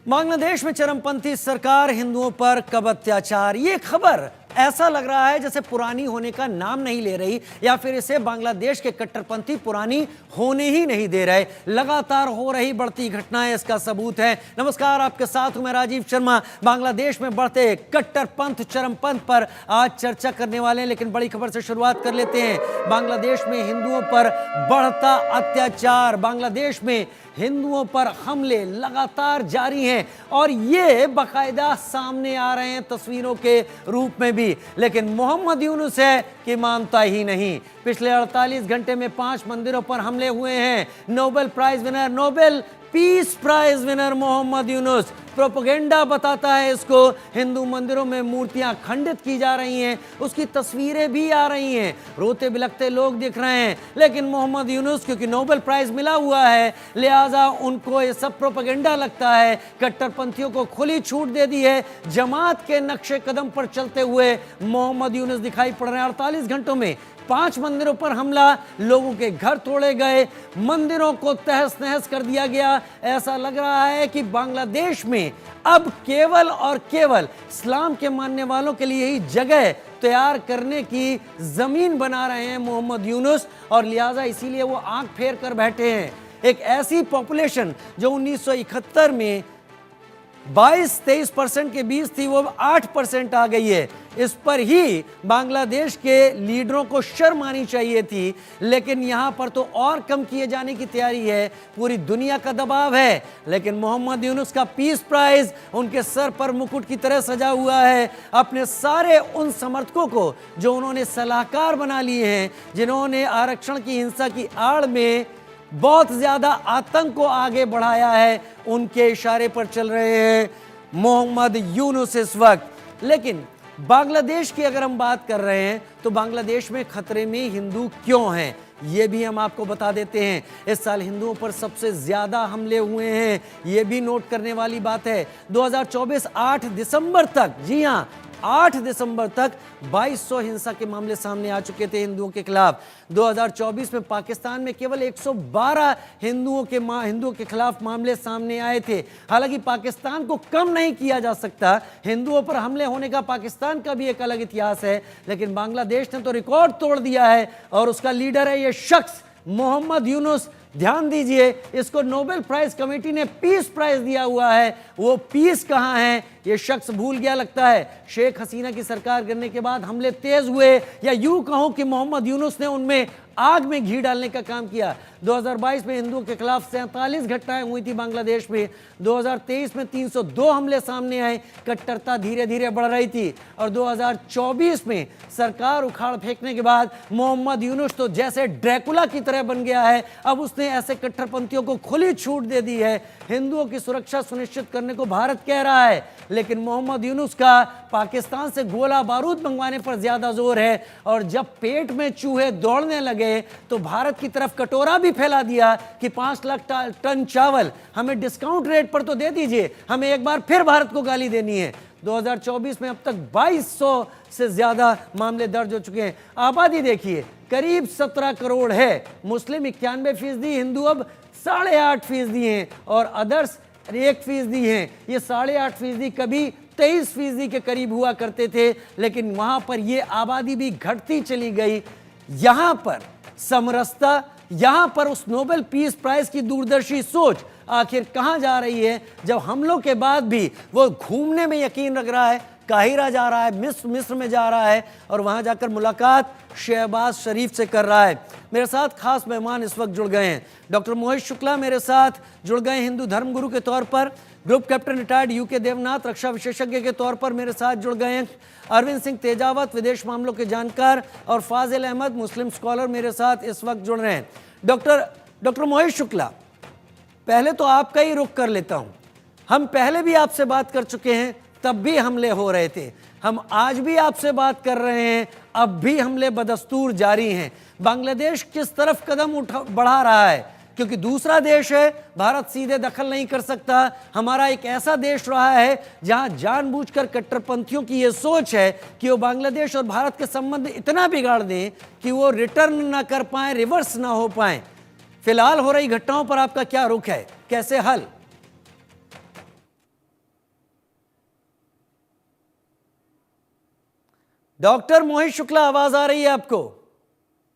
बांग्लादेश में चरमपंथी सरकार, हिंदुओं पर कब अत्याचार। ये खबर ऐसा लग रहा है जैसे पुरानी होने का नाम नहीं ले रही, या फिर इसे बांग्लादेश के कट्टरपंथी पुरानी होने ही नहीं दे रहे। लगातार हो रही बढ़ती घटनाएं इसका सबूत है। नमस्कार, आपके साथ हूं मैं राजीव शर्मा। बांग्लादेश में बढ़ते कट्टरपंथ, चरमपंथ पर आज चर्चा करने वाले हैं, लेकिन बड़ी खबर से शुरुआत कर लेते हैं। बांग्लादेश में हिंदुओं पर बढ़ता अत्याचार, बांग्लादेश में हिंदुओं पर हमले लगातार जारी हैं और ये बाकायदा सामने आ रहे हैं तस्वीरों के रूप में भी। लेकिन मोहम्मद यूनुस है कि मानता ही नहीं। पिछले 48 घंटे में 5 मंदिरों पर हमले हुए हैं। Nobel prize winner, Nobel peace prize winner Muhammad Yunus, propaganda बताता है इसको। हिंदू मंदिरों में मूर्तियां खंडित की जा रही हैं, उसकी तस्वीरें भी आ रही हैं, रोते बिलखते लोग दिख रहे हैं। लेकिन मोहम्मद यूनुस क्योंकि नोबेल प्राइज मिला हुआ है, लिहाजा उनको ये सब प्रोपेगेंडा लगता है। कट्टरपंथियों को खुली छूट दे दी है। जमात के नक्शे कदम पर चलते हुए मोहम्मद यूनुस दिखाई पड़ रहे हैं। 48 घंटों में 5 मंदिरों पर हमला, लोगों के घर तोड़े गए, मंदिरों को तहस नहस कर दिया गया। ऐसा लग रहा है कि बांग्लादेश में अब केवल और केवल इस्लाम के मानने वालों के लिए ही जगह तैयार करने की जमीन बना रहे हैं मोहम्मद यूनुस, और लिहाजा इसीलिए वो आंख फेर कर बैठे हैं। एक ऐसी पॉपुलेशन जो 1971 में 22-23% के बीच थी, वो अब 8% आ गई है। इस पर ही बांग्लादेश के लीडरों को शर्म आनी चाहिए थी, लेकिन यहां पर तो और कम किए जाने की तैयारी है। पूरी दुनिया का दबाव है, लेकिन मोहम्मद यूनुस का पीस प्राइज उनके सर पर मुकुट की तरह सजा हुआ है। अपने सारे उन समर्थकों को जो उन्होंने सलाहकार बना लिए हैं, जिन्होंने आरक्षण की हिंसा की आड़ में बहुत ज्यादा आतंक को आगे बढ़ाया है, उनके इशारे पर चल रहे हैं मोहम्मद यूनुस इस वक्त। लेकिन बांग्लादेश की अगर हम बात कर रहे हैं तो बांग्लादेश में खतरे में हिंदू क्यों हैं, ये भी हम आपको बता देते हैं। इस साल हिंदुओं पर सबसे ज्यादा हमले हुए हैं, ये भी नोट करने वाली बात है। 2024 8 दिसंबर तक, जी हां 8 दिसंबर तक 2200 हिंसा के मामले सामने आ चुके थे हिंदुओं के खिलाफ। 2024 में पाकिस्तान में केवल 112 हिंदुओं के खिलाफ मामले सामने आए थे। हालांकि पाकिस्तान को कम नहीं किया जा सकता, हिंदुओं पर हमले होने का पाकिस्तान का भी एक अलग इतिहास है, लेकिन बांग्लादेश ने तो रिकॉर्ड तोड़ दिया है और उसका लीडर है ये शख्स मोहम्मद यूनुस। ध्यान दीजिए, इसको नोबेल प्राइज कमेटी ने पीस प्राइज दिया हुआ है। वो पीस कहां है ये शख्स भूल गया लगता है। शेख हसीना की सरकार गिरने के बाद हमले तेज हुए, या यूं कहूं कि मोहम्मद यूनुस ने उनमें आग में घी डालने का काम किया। 2022 में हिंदुओं के खिलाफ 47 घटनाएं हुई थी बांग्लादेश में। 2023 में 302 हमले सामने आए। कट्टरता धीरे धीरे बढ़ रही थी और 2024 में सरकार उखाड़ फेंकने के बाद मोहम्मद यूनुस तो जैसे ड्रैकुला की तरह बन गया है। अब उसने ऐसे कट्टरपंथियों को खुली छूट दे दी है। हिंदुओं की सुरक्षा सुनिश्चित करने को भारत कह रहा है, लेकिन मोहम्मद यूनुस का पाकिस्तान से गोला बारूद मंगवाने पर ज्यादा जोर है। और जब पेट में चूहे दौड़ने लगे तो भारत की तरफ कटोरा भी फैला दिया कि 5 लाख टन चावल हमें डिस्काउंट रेट पर तो दे दीजिए, हमें एक बार फिर भारत को गाली देनी है। 2024 में अब तक 2200 से ज्यादा मामले दर्ज हो चुके हैं। आबादी देखिए, करीब 17 करोड़ है। मुस्लिम 91%, हिंदू अब 8.5% हैं और अदर्स 1% हैं। ये 8.5% कभी 23% के करीब हुआ करते थे, लेकिन वहां पर ये आबादी भी घटती चली गई। यहां पर समरसता, यहां पर उस नोबेल पीस प्राइज की दूरदर्शी सोच आखिर कहां जा रही है, जब हमलों के बाद भी वो घूमने में यकीन रख रहा है, काहिरा जा रहा है, मिस्र में जा रहा है और वहां जाकर मुलाकात शहबाज शरीफ से कर रहा है। मेरे साथ खास मेहमान इस वक्त जुड़ गए हैं। डॉक्टर मोहित शुक्ला मेरे साथ जुड़ गए हिंदू धर्मगुरु के तौर पर। Group captain retired U K Devnath रक्षा विशेषज्ञ के तौर पर मेरे साथ जुड़ गए हैं। अरविंद सिंह तेजावत विदेश मामलों के जानकार और फाजिल अहमद मुस्लिम स्कॉलर मेरे साथ इस वक्त जुड़ रहे हैं। डॉक्टर मोहित शुक्ला, पहले तो आपका ही रुख कर लेता हूं। हम पहले भी आपसे बात कर चुके हैं, तब भी हमले हो रहे थे। हम आज भी आपसे बात कर रहे हैं, अब भी हमले बदस्तूर जारी हैं। बांग्लादेश किस तरफ कदम बढ़ा रहा है, क्योंकि दूसरा देश है, भारत सीधे दखल नहीं कर सकता। हमारा एक ऐसा देश रहा है जहां जानबूझकर कट्टरपंथियों की यह सोच है कि वो बांग्लादेश और भारत के संबंध इतना बिगाड़ दें कि वो रिटर्न ना कर पाए, रिवर्स ना हो पाए। फिलहाल हो रही घटनाओं पर आपका क्या रुख है, कैसे हल? डॉक्टर मोहित शुक्ला, आवाज आ रही है आपको?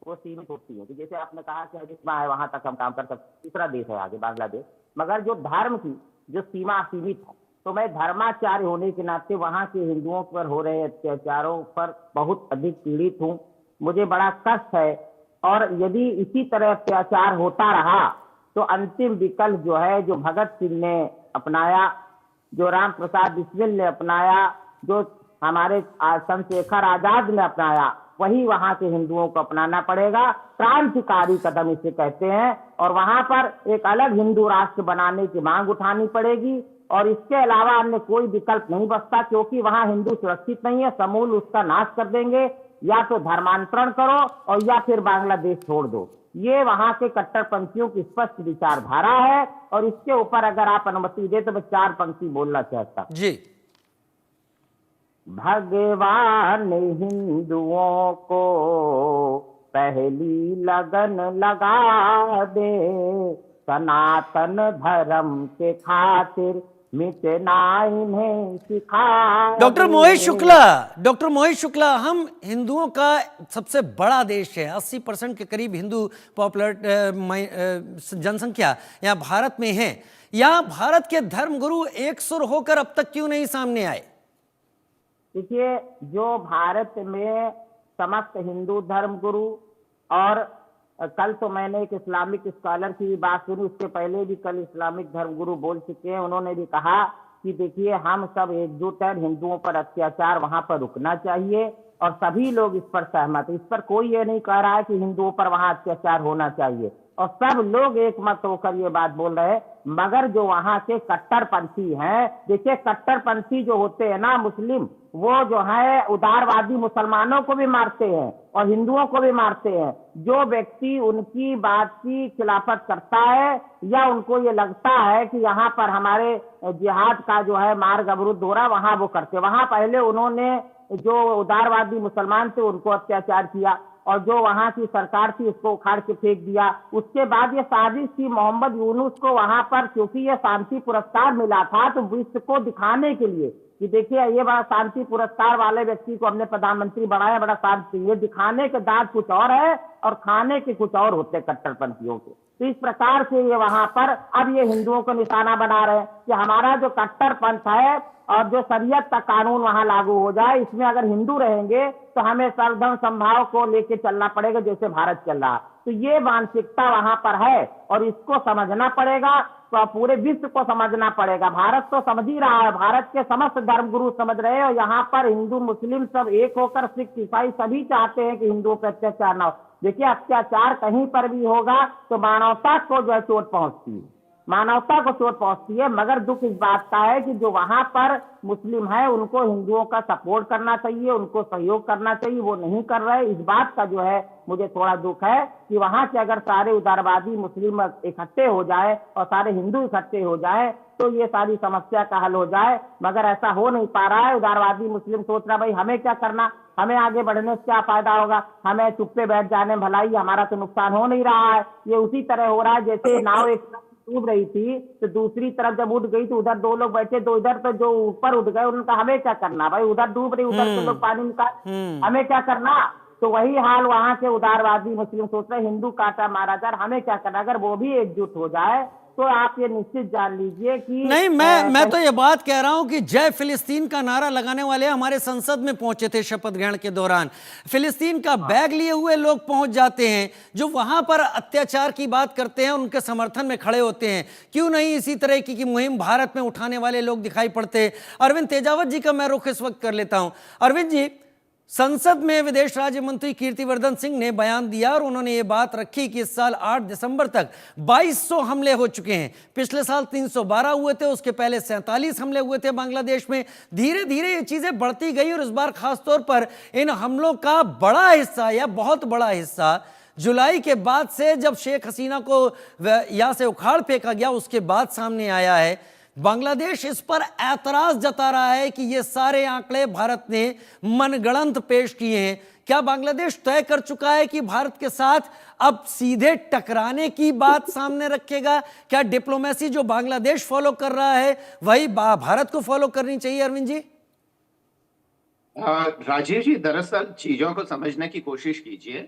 वो सीमित होती है कि जैसे आपने कहा कि सीमा है वहां तक हम काम कर सकते, तीसरा देश है आगे बांग्लादेश, मगर जो धर्म की जो सीमा सीमित है, तो मैं धर्माचार्य होने के नाते वहां के हिंदुओं पर हो रहे अत्याचारों पर बहुत अधिक पीड़ित हूँ। मुझे बड़ा कष्ट है, और यदि इसी तरह अत्याचार होता रहा तो अंतिम विकल्प जो है, जो भगत सिंह ने अपनाया, जो राम प्रसाद बिस्मिल ने अपनाया, जो हमारे चंद्रशेखर आजाद ने अपनाया, वही वहां के हिंदुओं को अपनाना पड़ेगा। क्रांतिकारी कदम इसे कहते हैं, और वहां पर एक अलग हिंदू राष्ट्र बनाने की मांग उठानी पड़ेगी, और इसके अलावा अन्य कोई विकल्प नहीं बचता, क्योंकि वहां हिंदू सुरक्षित नहीं है। समूल उसका नाश कर देंगे, या तो धर्मांतरण करो और या फिर बांग्लादेश छोड़ दो। ये वहां के कट्टरपंथियों की स्पष्ट विचारधारा है, और इसके ऊपर अगर आप अनुमति दे तो मैं 4 पंक्ति बोलना चाहता जी। भगवान ने हिंदुओं को पहली लगन लगा दे, सनातन धर्म के खातिर मिटना इन्हें सिखा। डॉक्टर मोहित शुक्ला, हम हिंदुओं का सबसे बड़ा देश है, 80% के करीब हिंदू पॉपुलर जनसंख्या यहाँ भारत में है। यहाँ भारत के धर्मगुरु एक सुर होकर अब तक क्यों नहीं सामने आए? देखिए, जो भारत में समस्त हिंदू धर्मगुरु, और कल तो मैंने एक इस्लामिक स्कॉलर की भी बात सुनी, उसके पहले भी कल इस्लामिक धर्मगुरु बोल चुके हैं। उन्होंने भी कहा कि देखिए, हम सब एकजुट हैं, हिंदुओं पर अत्याचार वहां पर रुकना चाहिए, और सभी लोग इस पर सहमत। इस पर कोई ये नहीं कह रहा है कि हिंदुओं पर वहां अत्याचार होना चाहिए, और सब लोग एक मत होकर ये बात बोल रहे हैं। मगर जो वहां के कट्टरपंथी हैं, देखिए कट्टरपंथी जो होते हैं ना मुस्लिम, वो जो है उदारवादी मुसलमानों को भी मारते हैं और हिंदुओं को भी मारते हैं। जो व्यक्ति उनकी बात की खिलाफत करता है, या उनको ये लगता है कि यहाँ पर हमारे जिहाद का जो है मार्ग अवरुद्ध हो रहा, वहां वो करते। वहां पहले उन्होंने जो उदारवादी मुसलमान थे उनको अत्याचार किया, और जो वहां की सरकार थी उसको उखाड़ के फेंक दिया। उसके बाद ये साजिश थी मोहम्मद यूनुस को वहां पर, क्योंकि ये शांति पुरस्कार मिला था, तो विश्व को दिखाने के लिए कि देखिए ये बड़ा शांति पुरस्कार वाले व्यक्ति को हमने प्रधानमंत्री बनाया, बड़ा शांति। ये दिखाने के दांत कुछ और है और खाने के कुछ और होते कट्टरपंथियों के। तो इस प्रकार से ये वहां पर अब ये हिंदुओं को निशाना बना रहे हैं कि हमारा जो कट्टरपंथ है और जो शरीयत का कानून वहां लागू हो जाए, इसमें अगर हिंदू रहेंगे तो हमें सर्वधर्म समभाव को लेके चलना पड़ेगा, जैसे भारत चल रहा। तो ये मानसिकता वहां पर है, और इसको समझना पड़ेगा, तो पूरे विश्व को समझना पड़ेगा। भारत तो समझ ही रहा है, भारत के समस्त धर्मगुरु समझ रहे हैं, और यहाँ पर हिंदू मुस्लिम सब एक होकर, सिख ईसाई सभी चाहते हैं कि हिंदुओं पर अत्याचार ना हो। देखिए, अत्याचार कहीं पर भी होगा तो मानवता को जो है चोट पहुंचती है, मानवता को चोट पहुंचती है। मगर दुख इस बात का है कि जो वहां पर मुस्लिम है उनको हिंदुओं का सपोर्ट करना चाहिए, उनको सहयोग करना चाहिए, वो नहीं कर रहे। इस बात का जो है मुझे थोड़ा दुख है कि वहां से अगर सारे उदारवादी मुस्लिम इकट्ठे हो जाए और सारे हिंदू इकट्ठे हो जाए तो ये सारी समस्या का हल हो जाए, मगर ऐसा हो नहीं पा रहा है। उदारवादी मुस्लिम सोच रहा भाई हमें क्या करना, हमें आगे बढ़ने से क्या फायदा होगा, हमें चुप्पे बैठ जाने भलाई, हमारा तो नुकसान हो नहीं रहा है। ये उसी तरह हो रहा है जैसे नाव एक डूब रही थी, तो दूसरी तरफ जब उठ गई तो उधर 2 लोग बैठे, तो इधर तो जो ऊपर उठ गए उनका हमें क्या करना, भाई उधर डूब रही, उधर से लोग पानी निकाल, हमें क्या करना। तो वही हाल वहां के उदारवादी मुस्लिम सोच रहे, हिंदू काटा मारा जा, हमें क्या करना। अगर वो भी एकजुट हो जाए तो आप ये निश्चित जान लीजिए कि नहीं, मैं तो ये बात कह रहा हूं कि जय फिलिस्तीन का नारा लगाने वाले हमारे संसद में पहुंचे थे शपथ ग्रहण के दौरान। फिलिस्तीन का बैग लिए हुए लोग पहुंच जाते हैं, जो वहां पर अत्याचार की बात करते हैं उनके समर्थन में खड़े होते हैं। क्यों नहीं इसी तरह की मुहिम भारत में उठाने वाले लोग दिखाई पड़ते हैं? अरविंद तेजावत जी का मैं रुख इस वक्त कर लेता हूं। अरविंद जी, संसद में विदेश राज्य मंत्री कीर्तिवर्धन सिंह ने बयान दिया और उन्होंने ये बात रखी कि इस साल 8 दिसंबर तक 2200 हमले हो चुके हैं। पिछले साल 312 हुए थे, उसके पहले 47 हमले हुए थे बांग्लादेश में। धीरे धीरे ये चीजें बढ़ती गई और इस बार खासतौर पर इन हमलों का बड़ा हिस्सा या बहुत बड़ा हिस्सा जुलाई के बाद से, जब शेख हसीना को यहां से उखाड़ फेंका गया, उसके बाद सामने आया है। बांग्लादेश इस पर ऐतराज जता रहा है कि ये सारे आंकड़े भारत ने मनगढ़ंत पेश किए हैं। क्या बांग्लादेश तय कर चुका है कि भारत के साथ अब सीधे टकराने की बात सामने रखेगा? क्या डिप्लोमेसी जो बांग्लादेश फॉलो कर रहा है वही भारत को फॉलो करनी चाहिए? अरविंद जी, राजीव जी, दरअसल चीजों को समझने की कोशिश कीजिए।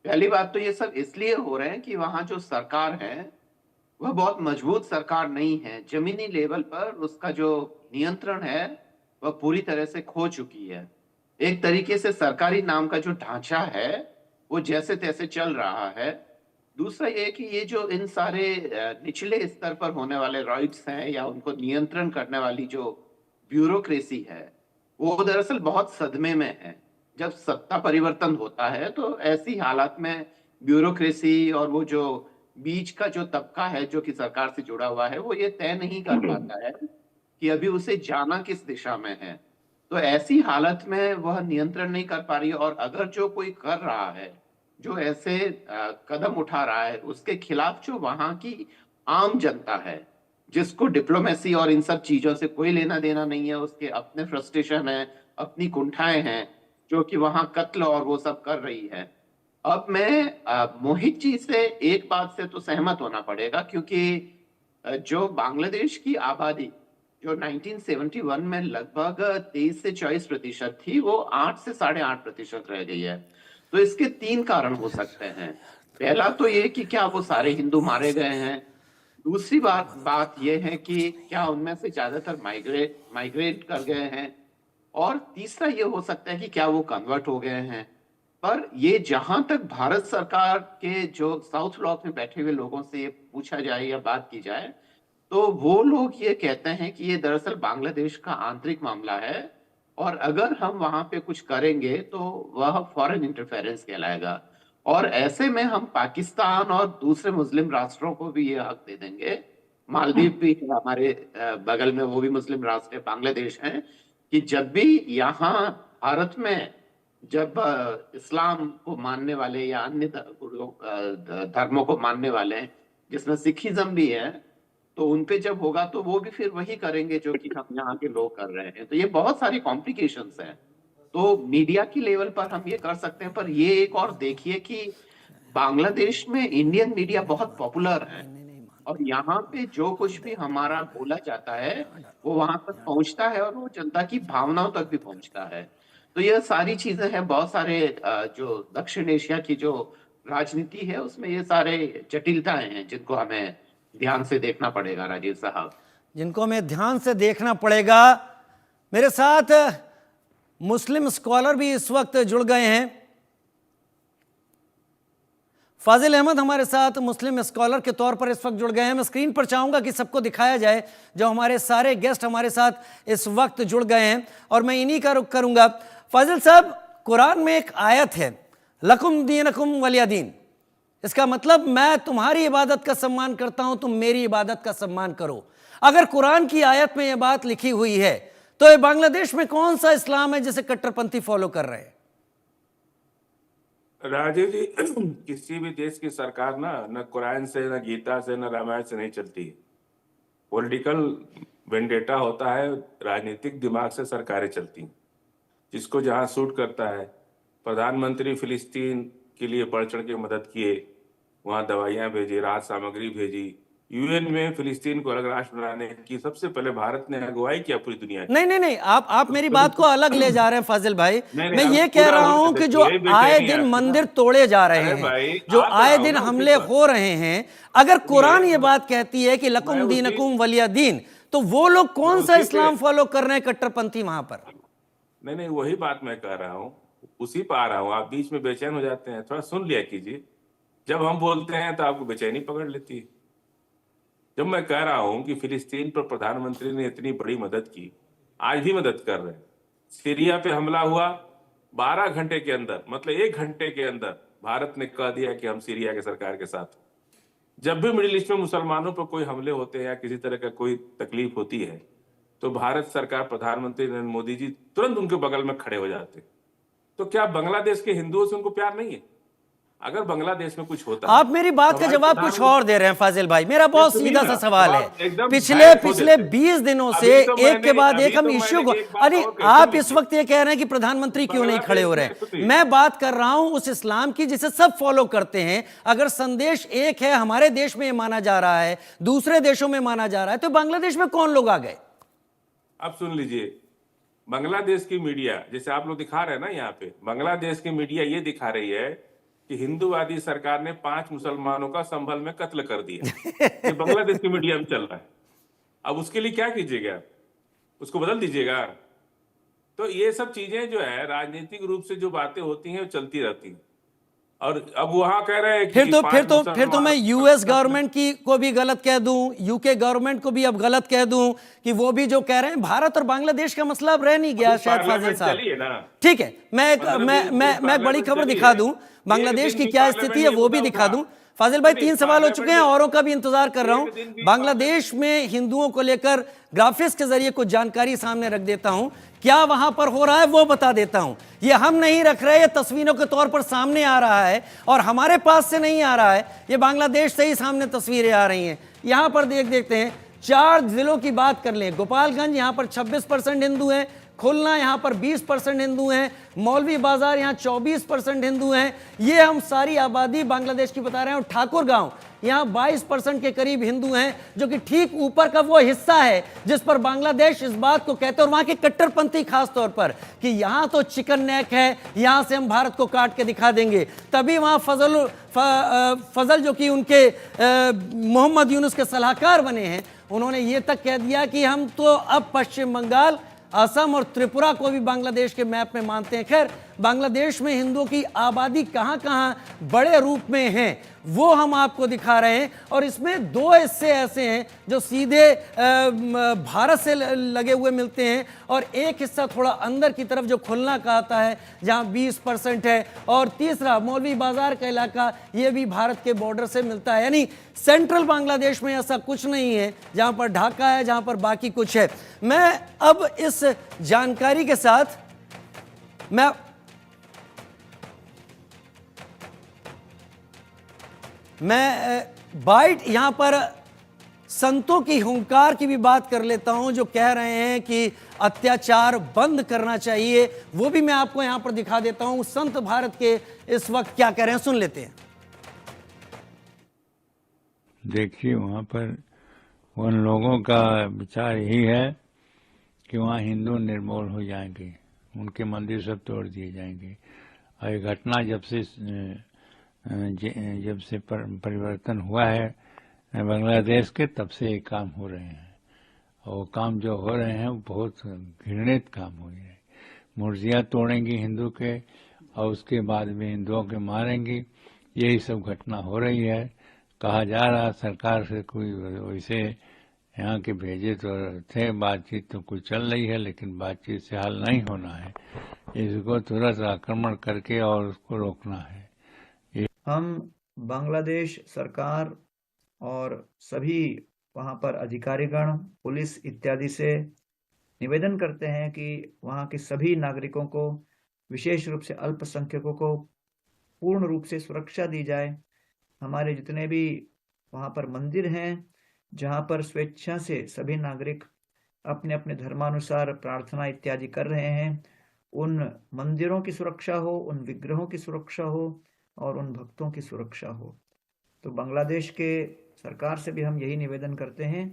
पहली बात तो ये सब इसलिए हो रहे हैं कि वहां जो सरकार है वह बहुत मजबूत सरकार नहीं है। जमीनी लेवल पर उसका जो नियंत्रण है वह पूरी तरह से खो चुकी है। एक तरीके से सरकारी नाम का जो ढांचा है वो जैसे तैसे चल रहा है। दूसरा ये कि ये जो इन सारे निचले स्तर पर होने वाले राइट्स हैं या उनको नियंत्रण करने वाली जो ब्यूरोक्रेसी है वो दरअसल बहुत सदमे में है। जब सत्ता परिवर्तन होता है तो ऐसी हालात में ब्यूरोक्रेसी और वो जो बीच का जो तबका है जो कि सरकार से जुड़ा हुआ है वो ये तय नहीं कर पाता है कि अभी उसे जाना किस दिशा में है। तो ऐसी हालत में वह नियंत्रण नहीं कर पा रही है। और अगर जो कोई कर रहा है, जो ऐसे कदम उठा रहा है, उसके खिलाफ जो वहां की आम जनता है जिसको डिप्लोमेसी और इन सब चीजों से कोई लेना देना नहीं है, उसके अपने फ्रस्ट्रेशन है, अपनी कुंठाएं हैं जो कि वहां कत्ल और वो सब कर रही है। अब मैं मोहित जी से एक बात से तो सहमत होना पड़ेगा, क्योंकि जो बांग्लादेश की आबादी जो 1971 में लगभग 23 से 24% थी, वो 8 से 8.5% रह गई है। तो इसके 3 कारण हो सकते हैं। पहला तो ये कि क्या वो सारे हिंदू मारे गए हैं। दूसरी बात यह है कि क्या उनमें से ज्यादातर माइग्रेट कर गए हैं। और तीसरा ये हो सकता है कि क्या वो कन्वर्ट हो गए हैं। पर ये जहां तक भारत सरकार के जो साउथ ब्लॉक में बैठे हुए लोगों से ये पूछा जाए या बात की जाए तो वो लोग ये कहते हैं कि ये दरअसल बांग्लादेश का आंतरिक मामला है और अगर हम वहां पे कुछ करेंगे तो वह फॉरेन इंटरफेरेंस कहलाएगा। और ऐसे में हम पाकिस्तान और दूसरे मुस्लिम राष्ट्रों को भी ये हक दे देंगे, मालदीव भी हमारे बगल में, वो भी मुस्लिम राष्ट्र है, बांग्लादेश है, कि जब भी यहाँ भारत में जब इस्लाम को मानने वाले या अन्य धर्मों को मानने वाले जिसमें सिखिज्म भी है, तो उनपे जब होगा तो वो भी फिर वही करेंगे जो कि हम यहाँ के लोग कर रहे हैं। तो ये बहुत सारी कॉम्प्लिकेशंस हैं। तो मीडिया की लेवल पर हम ये कर सकते हैं, पर ये एक और देखिए कि बांग्लादेश में इंडियन मीडिया बहुत पॉपुलर है और यहाँ पे जो कुछ भी हमारा बोला जाता है वो वहां तक पहुंचता है और वो जनता की भावनाओं तक भी पहुंचता है। तो ये सारी चीजें हैं, बहुत सारे जो दक्षिण एशिया की जो राजनीति है उसमें ये सारे जटिलताएं हैं जिनको हमें ध्यान से देखना पड़ेगा राजीव साहब। जिनको हमें ध्यान से देखना पड़ेगा। मेरे साथ मुस्लिम स्कॉलर भी इस वक्त जुड़ गए हैं। फाजिल अहमद हमारे साथ मुस्लिम स्कॉलर के तौर पर इस वक्त जुड़ गए हैं। मैं स्क्रीन पर चाहूंगा कि सबको दिखाया जाए जो हमारे सारे गेस्ट हमारे साथ इस वक्त जुड़ गए हैं और मैं इन्हीं का रुख करूंगा। फाजिल साहब, कुरान में एक आयत है, लकुम दीनकुम वलिया दीन। इसका मतलब मैं तुम्हारी इबादत का सम्मान करता हूं, तुम मेरी इबादत का सम्मान करो। अगर कुरान की आयत में यह बात लिखी हुई है तो ये बांग्लादेश में कौन सा इस्लाम है जिसे कट्टरपंथी फॉलो कर रहे हैं? राजीव जी, किसी भी देश की सरकार न कुरान से, न गीता से, न रामायण से नहीं चलती। पॉलिटिकल वेंडेटा होता है, राजनीतिक दिमाग से सरकारें चलती हैं, जिसको जहां सूट करता है। प्रधानमंत्री फिलिस्तीन के लिए बढ़ चढ़ के मदद किए, वहां दवाइयां भेजी, राहत सामग्री भेजी। यूएन में फिलिस्तीन को अलग राष्ट्र बनाने की सबसे पहले भारत ने अगुवाई किया पूरी दुनिया की। नहीं, आप मेरी बात को अलग ले जा रहे हैं फाजिल भाई। मैं ये कह रहा हूं कि जो आए दिन मंदिर तोड़े जा रहे हैं, जो आए दिन हमले हो रहे हैं, अगर कुरान ये बात कहती है कि लकुम दीनकुम वलिया दीन, तो वो लोग कौन सा इस्लाम फॉलो कर रहे हैं कट्टरपंथी वहां पर? नहीं, वही बात मैं कह रहा हूँ, उसी पर आ रहा हूँ। आप बीच में बेचैन हो जाते हैं, थोड़ा सुन लिया कीजिए। जब हम बोलते हैं तो आपको बेचैनी पकड़ लेती है। जब मैं कह रहा हूं कि फिलिस्तीन पर प्रधानमंत्री ने इतनी बड़ी मदद की, आज भी मदद कर रहे हैं। सीरिया पे हमला हुआ, 12 घंटे के अंदर, मतलब 1 घंटे के अंदर भारत ने कह दिया कि हम सीरिया के सरकार के साथ। जब भी मिडिल ईस्ट में मुसलमानों पर कोई हमले होते हैं या किसी तरह का कोई तकलीफ होती है तो भारत सरकार, प्रधानमंत्री नरेंद्र मोदी जी तुरंत उनके बगल में खड़े हो जाते। तो क्या बांग्लादेश के हिंदुओं से उनको प्यार नहीं है? अगर बांग्लादेश में कुछ होता, आप मेरी बात का जवाब कुछ और दे रहे हैं फाजिल भाई। मेरा बहुत सीधा सा सवाल है, पिछले 20 दिनों से एक के बाद एक हम इश्यू को, अरे आप इस वक्त ये कह रहे हैं कि प्रधानमंत्री क्यों नहीं खड़े हो रहे हैं। मैं बात कर रहा हूं उस इस्लाम की जिसे सब फॉलो करते हैं। अगर संदेश एक है, हमारे देश में माना जा रहा है, दूसरे देशों में माना जा रहा है, तो बांग्लादेश में कौन लोग आ गए? अब सुन लीजिए, बांग्लादेश की मीडिया, जैसे आप लोग दिखा रहे हैं ना यहाँ पे, बांग्लादेश की मीडिया ये दिखा रही है कि हिंदूवादी सरकार ने 5 मुसलमानों का संभल में कत्ल कर दिया। ये बांग्लादेश की मीडिया में चल रहा है। अब उसके लिए क्या कीजिएगा? उसको बदल दीजिएगा? तो ये सब चीजें जो है राजनीतिक रूप से जो बातें होती हैं वो चलती रहती हैं। और अब वहां कह रहे हैं कि फिर तो मैं यूएस गवर्नमेंट की को भी गलत कह दूं, यूके गवर्नमेंट को भी अब गलत कह दूं कि वो भी जो कह रहे हैं भारत और बांग्लादेश का मसला अब रह नहीं गया। शायद फाजिल साहब, ठीक है, मैं बड़ी खबर दिखा दूं, बांग्लादेश की क्या स्थिति है वो भी दिखा दूं। फाजिल भाई, 3 सवाल हो चुके हैं, औरों का भी इंतजार कर रहा हूं। बांग्लादेश में हिंदुओं को लेकर ग्राफिक्स के जरिए कुछ जानकारी सामने रख देता हूं, क्या वहां पर हो रहा है वो बता देता हूं। ये हम नहीं रख रहे, ये तस्वीरों के तौर पर सामने आ रहा है और हमारे पास से नहीं आ रहा है, ये बांग्लादेश से ही सामने तस्वीरें आ रही हैं। यहां पर देखते हैं, 4 जिलों की बात कर लें। गोपालगंज, यहां पर 26% हिंदू हैं। खुलना, यहाँ पर 20% हिंदू हैं। मौलवी बाजार, यहाँ 24% हिंदू हैं। ये हम सारी आबादी बांग्लादेश की बता रहे हैं। और ठाकुर गांव, यहाँ 22% के करीब हिंदू हैं, जो कि ठीक ऊपर का वो हिस्सा है जिस पर बांग्लादेश इस बात को कहते हैं, और वहां के कट्टरपंथी खास तौर पर, कि यहाँ तो चिकन नेक है, यहाँ से हम भारत को काट के दिखा देंगे। तभी वहाँ फजल जो कि उनके मोहम्मद यूनुस के सलाहकार बने हैं, उन्होंने ये तक कह दिया कि हम तो अब पश्चिम बंगाल, असम और त्रिपुरा को भी बांग्लादेश के मैप में मानते हैं। खैर, बांग्लादेश में हिंदुओं की आबादी कहां कहां बड़े रूप में है वो हम आपको दिखा रहे हैं। और इसमें 2 हिस्से ऐसे हैं जो सीधे भारत से लगे हुए मिलते हैं, और एक हिस्सा थोड़ा अंदर की तरफ जो खुलना कहता है, जहां 20% है, और तीसरा मौलवी बाजार का इलाका, ये भी भारत के बॉर्डर से मिलता है। यानी सेंट्रल बांग्लादेश में ऐसा कुछ नहीं है जहां पर ढाका है, जहां पर बाकी कुछ है। मैं अब इस जानकारी के साथ मैं बाइट यहां पर संतों की हुंकार की भी बात कर लेता हूं, जो कह रहे हैं कि अत्याचार बंद करना चाहिए। वो भी मैं आपको यहां पर दिखा देता हूं, संत भारत के इस वक्त क्या कह रहे हैं, सुन लेते हैं। देखिए, वहां पर उन लोगों का विचार यही है कि वहाँ हिंदू निर्मूल हो जाएंगे, उनके मंदिर सब तोड़ दिए जाएंगे। और ये घटना जब से परिवर्तन हुआ है बांग्लादेश के, तब से ये काम हो रहे हैं। और वो काम जो हो रहे हैं वो बहुत घृणित काम हो रहे हैं। मूर्तियाँ तोड़ेंगी हिंदू के, और उसके बाद में हिंदुओं के मारेंगी। यही सब घटना हो रही है। कहा जा रहा सरकार से कोई वैसे यहाँ के भेजे तो थे, बातचीत तो कुछ चल रही है, लेकिन बातचीत से हल नहीं होना है। इसको तुरंत आक्रमण करके और उसको रोकना है। हम बांग्लादेश सरकार और सभी वहाँ पर अधिकारीगण, पुलिस इत्यादि से निवेदन करते हैं कि वहाँ के सभी नागरिकों को, विशेष रूप से अल्पसंख्यकों को पूर्ण रूप से सुरक्षा दी जाए। हमारे जितने भी वहाँ पर मंदिर हैं, जहाँ पर स्वेच्छा से सभी नागरिक अपने अपने धर्मानुसार प्रार्थना इत्यादि कर रहे हैं, उन मंदिरों की सुरक्षा हो, उन विग्रहों की सुरक्षा हो और उन भक्तों की सुरक्षा हो। तो बांग्लादेश के सरकार से भी हम यही निवेदन करते हैं।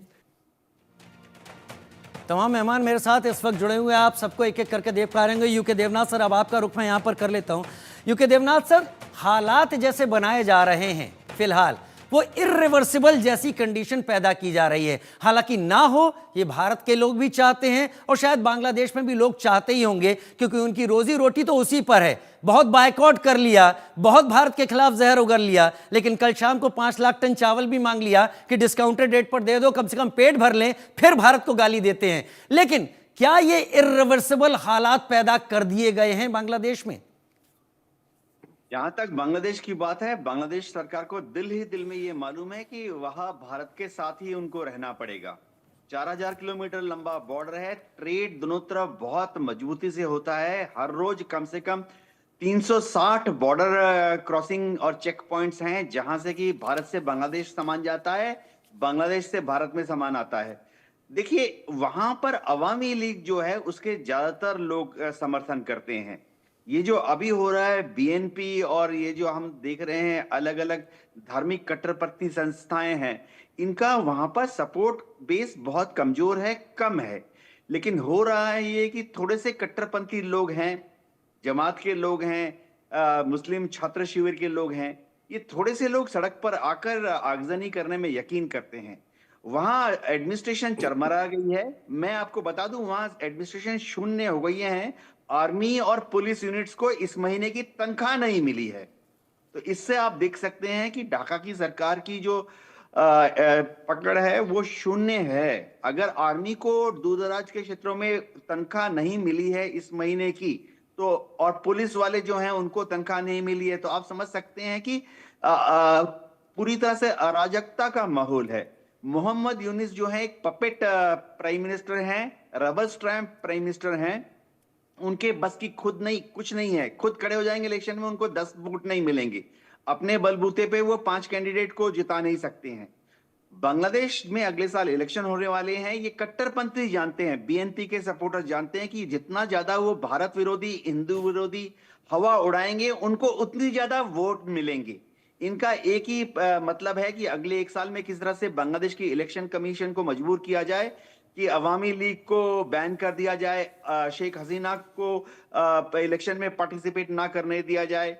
तमाम मेहमान मेरे साथ इस वक्त जुड़े हुए हैं, आप सबको एक एक करके देख पा रहे होंगे। यूके देवनाथ सर, अब आपका रुख मैं यहाँ पर कर लेता हूँ। यूके देवनाथ सर, हालात जैसे बनाए जा रहे हैं फिलहाल, वो इर्रिवर्सिबल जैसी कंडीशन पैदा की जा रही है। हालांकि ना हो, ये भारत के लोग भी चाहते हैं और शायद बांग्लादेश में भी लोग चाहते ही होंगे, क्योंकि उनकी रोजी रोटी तो उसी पर है। बहुत बायकॉट कर लिया, बहुत भारत के खिलाफ जहर उगल लिया, लेकिन कल शाम को 5 लाख टन चावल भी मांग लिया कि डिस्काउंटेड रेट पर दे दो, कम से कम पेट भर लें, फिर भारत को गाली देते हैं। लेकिन क्या ये इर्रिवर्सिबल हालात पैदा कर दिए गए हैं बांग्लादेश में? जहां तक बांग्लादेश की बात है, बांग्लादेश सरकार को दिल ही दिल में ये मालूम है कि वहां भारत के साथ ही उनको रहना पड़ेगा। 4000 किलोमीटर लंबा बॉर्डर है, ट्रेड दोनों तरफ बहुत मजबूती से होता है। हर रोज कम से कम 360 बॉर्डर क्रॉसिंग और चेक पॉइंट्स हैं, जहां से कि भारत से बांग्लादेश सामान जाता है, बांग्लादेश से भारत में सामान आता है। देखिए, वहां पर अवामी लीग जो है उसके ज्यादातर लोग समर्थन करते हैं। ये जो अभी हो रहा है बीएनपी और ये जो हम देख रहे हैं अलग अलग धार्मिक कट्टरपंथी संस्थाएं हैं, इनका वहां पर सपोर्ट बेस बहुत कमजोर है, कम है। लेकिन हो रहा है ये कि थोड़े से कट्टरपंथी लोग हैं, जमात के लोग हैं, मुस्लिम छात्र शिविर के लोग हैं, ये थोड़े से लोग सड़क पर आकर आगजनी करने में यकीन करते हैं। वहां एडमिनिस्ट्रेशन चरमरा गई है। मैं आपको बता दूं, वहां एडमिनिस्ट्रेशन शून्य हो गई है। आर्मी और पुलिस यूनिट्स को इस महीने की तनख्वाह नहीं मिली है। तो इससे आप देख सकते हैं कि ढाका की सरकार की जो पकड़ है वो शून्य है। अगर आर्मी को दूर दराज के क्षेत्रों में तनख्वाह नहीं मिली है इस महीने की, तो और पुलिस वाले जो हैं उनको तनख्वाह नहीं मिली है, तो आप समझ सकते हैं कि पूरी तरह से अराजकता का माहौल है। मोहम्मद यूनिस जो है एक पपेट प्राइम मिनिस्टर हैं, रबर स्टैम्प प्राइम मिनिस्टर हैं। उनके बस की खुद नहीं, कुछ नहीं है। खुद खड़े हो जाएंगे इलेक्शन में, उनको 10 वोट नहीं मिलेंगे। अपने बलबूते पे वो 5 कैंडिडेट को जिता नहीं सकते हैं। बांग्लादेश में अगले साल इलेक्शन होने वाले हैं। ये कट्टरपंथी जानते हैं, बीएनपी के सपोर्टर जानते हैं कि जितना ज्यादा वो भारत विरोधी, हिंदू विरोधी हवा उड़ाएंगे, उनको उतनी ज्यादा वोट मिलेंगे। इनका एक ही मतलब है कि अगले 1 साल में किस तरह से बांग्लादेश की इलेक्शन कमीशन को मजबूर किया जाए कि अवामी लीग को बैन कर दिया जाए, शेख हसीना को इलेक्शन में पार्टिसिपेट ना करने दिया जाए,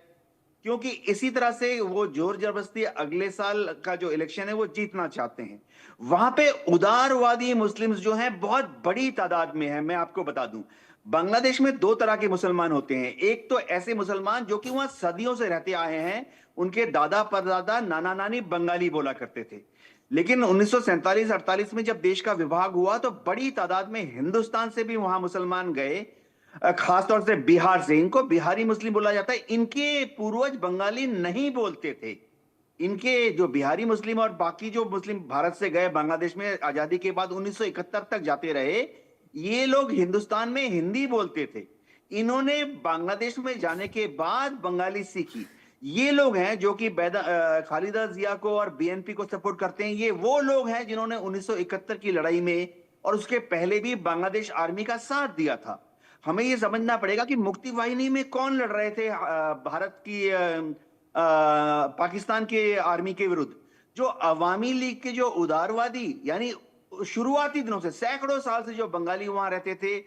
क्योंकि इसी तरह से वो जोर जबरदस्ती अगले साल का जो इलेक्शन है वो जीतना चाहते हैं। वहां पे उदारवादी मुस्लिम्स जो हैं बहुत बड़ी तादाद में है। मैं आपको बता दूं, बांग्लादेश में 2 तरह के मुसलमान होते हैं। एक तो ऐसे मुसलमान जो कि वहां सदियों से रहते आए हैं, उनके दादा परदादा नाना नानी बंगाली बोला करते थे। लेकिन 1947-48 में जब देश का विभाग हुआ तो बड़ी तादाद में हिंदुस्तान से भी वहां मुसलमान गए, खासतौर से बिहार से। इनको बिहारी मुस्लिम बोला जाता है। इनके पूर्वज बंगाली नहीं बोलते थे। इनके जो बिहारी मुस्लिम और बाकी जो मुस्लिम भारत से गए बांग्लादेश में आजादी के बाद 1971 तक जाते रहे, ये लोग हिंदुस्तान में हिंदी बोलते थे। इन्होंने बांग्लादेश में जाने के बाद बंगाली सीखी। ये लोग हैं जो कि खालिदा जिया को और बीएनपी को सपोर्ट करते हैं। ये वो लोग हैं जिन्होंने 1971 की लड़ाई में और उसके पहले भी बांग्लादेश आर्मी का साथ दिया था। हमें ये समझना पड़ेगा कि मुक्ति वाहिनी में कौन लड़ रहे थे भारत की पाकिस्तान के आर्मी के विरुद्ध। जो अवामी लीग के जो उदारवादी, यानी शुरुआती दिनों से सैकड़ों साल से जो बंगाली वहां रहते थे,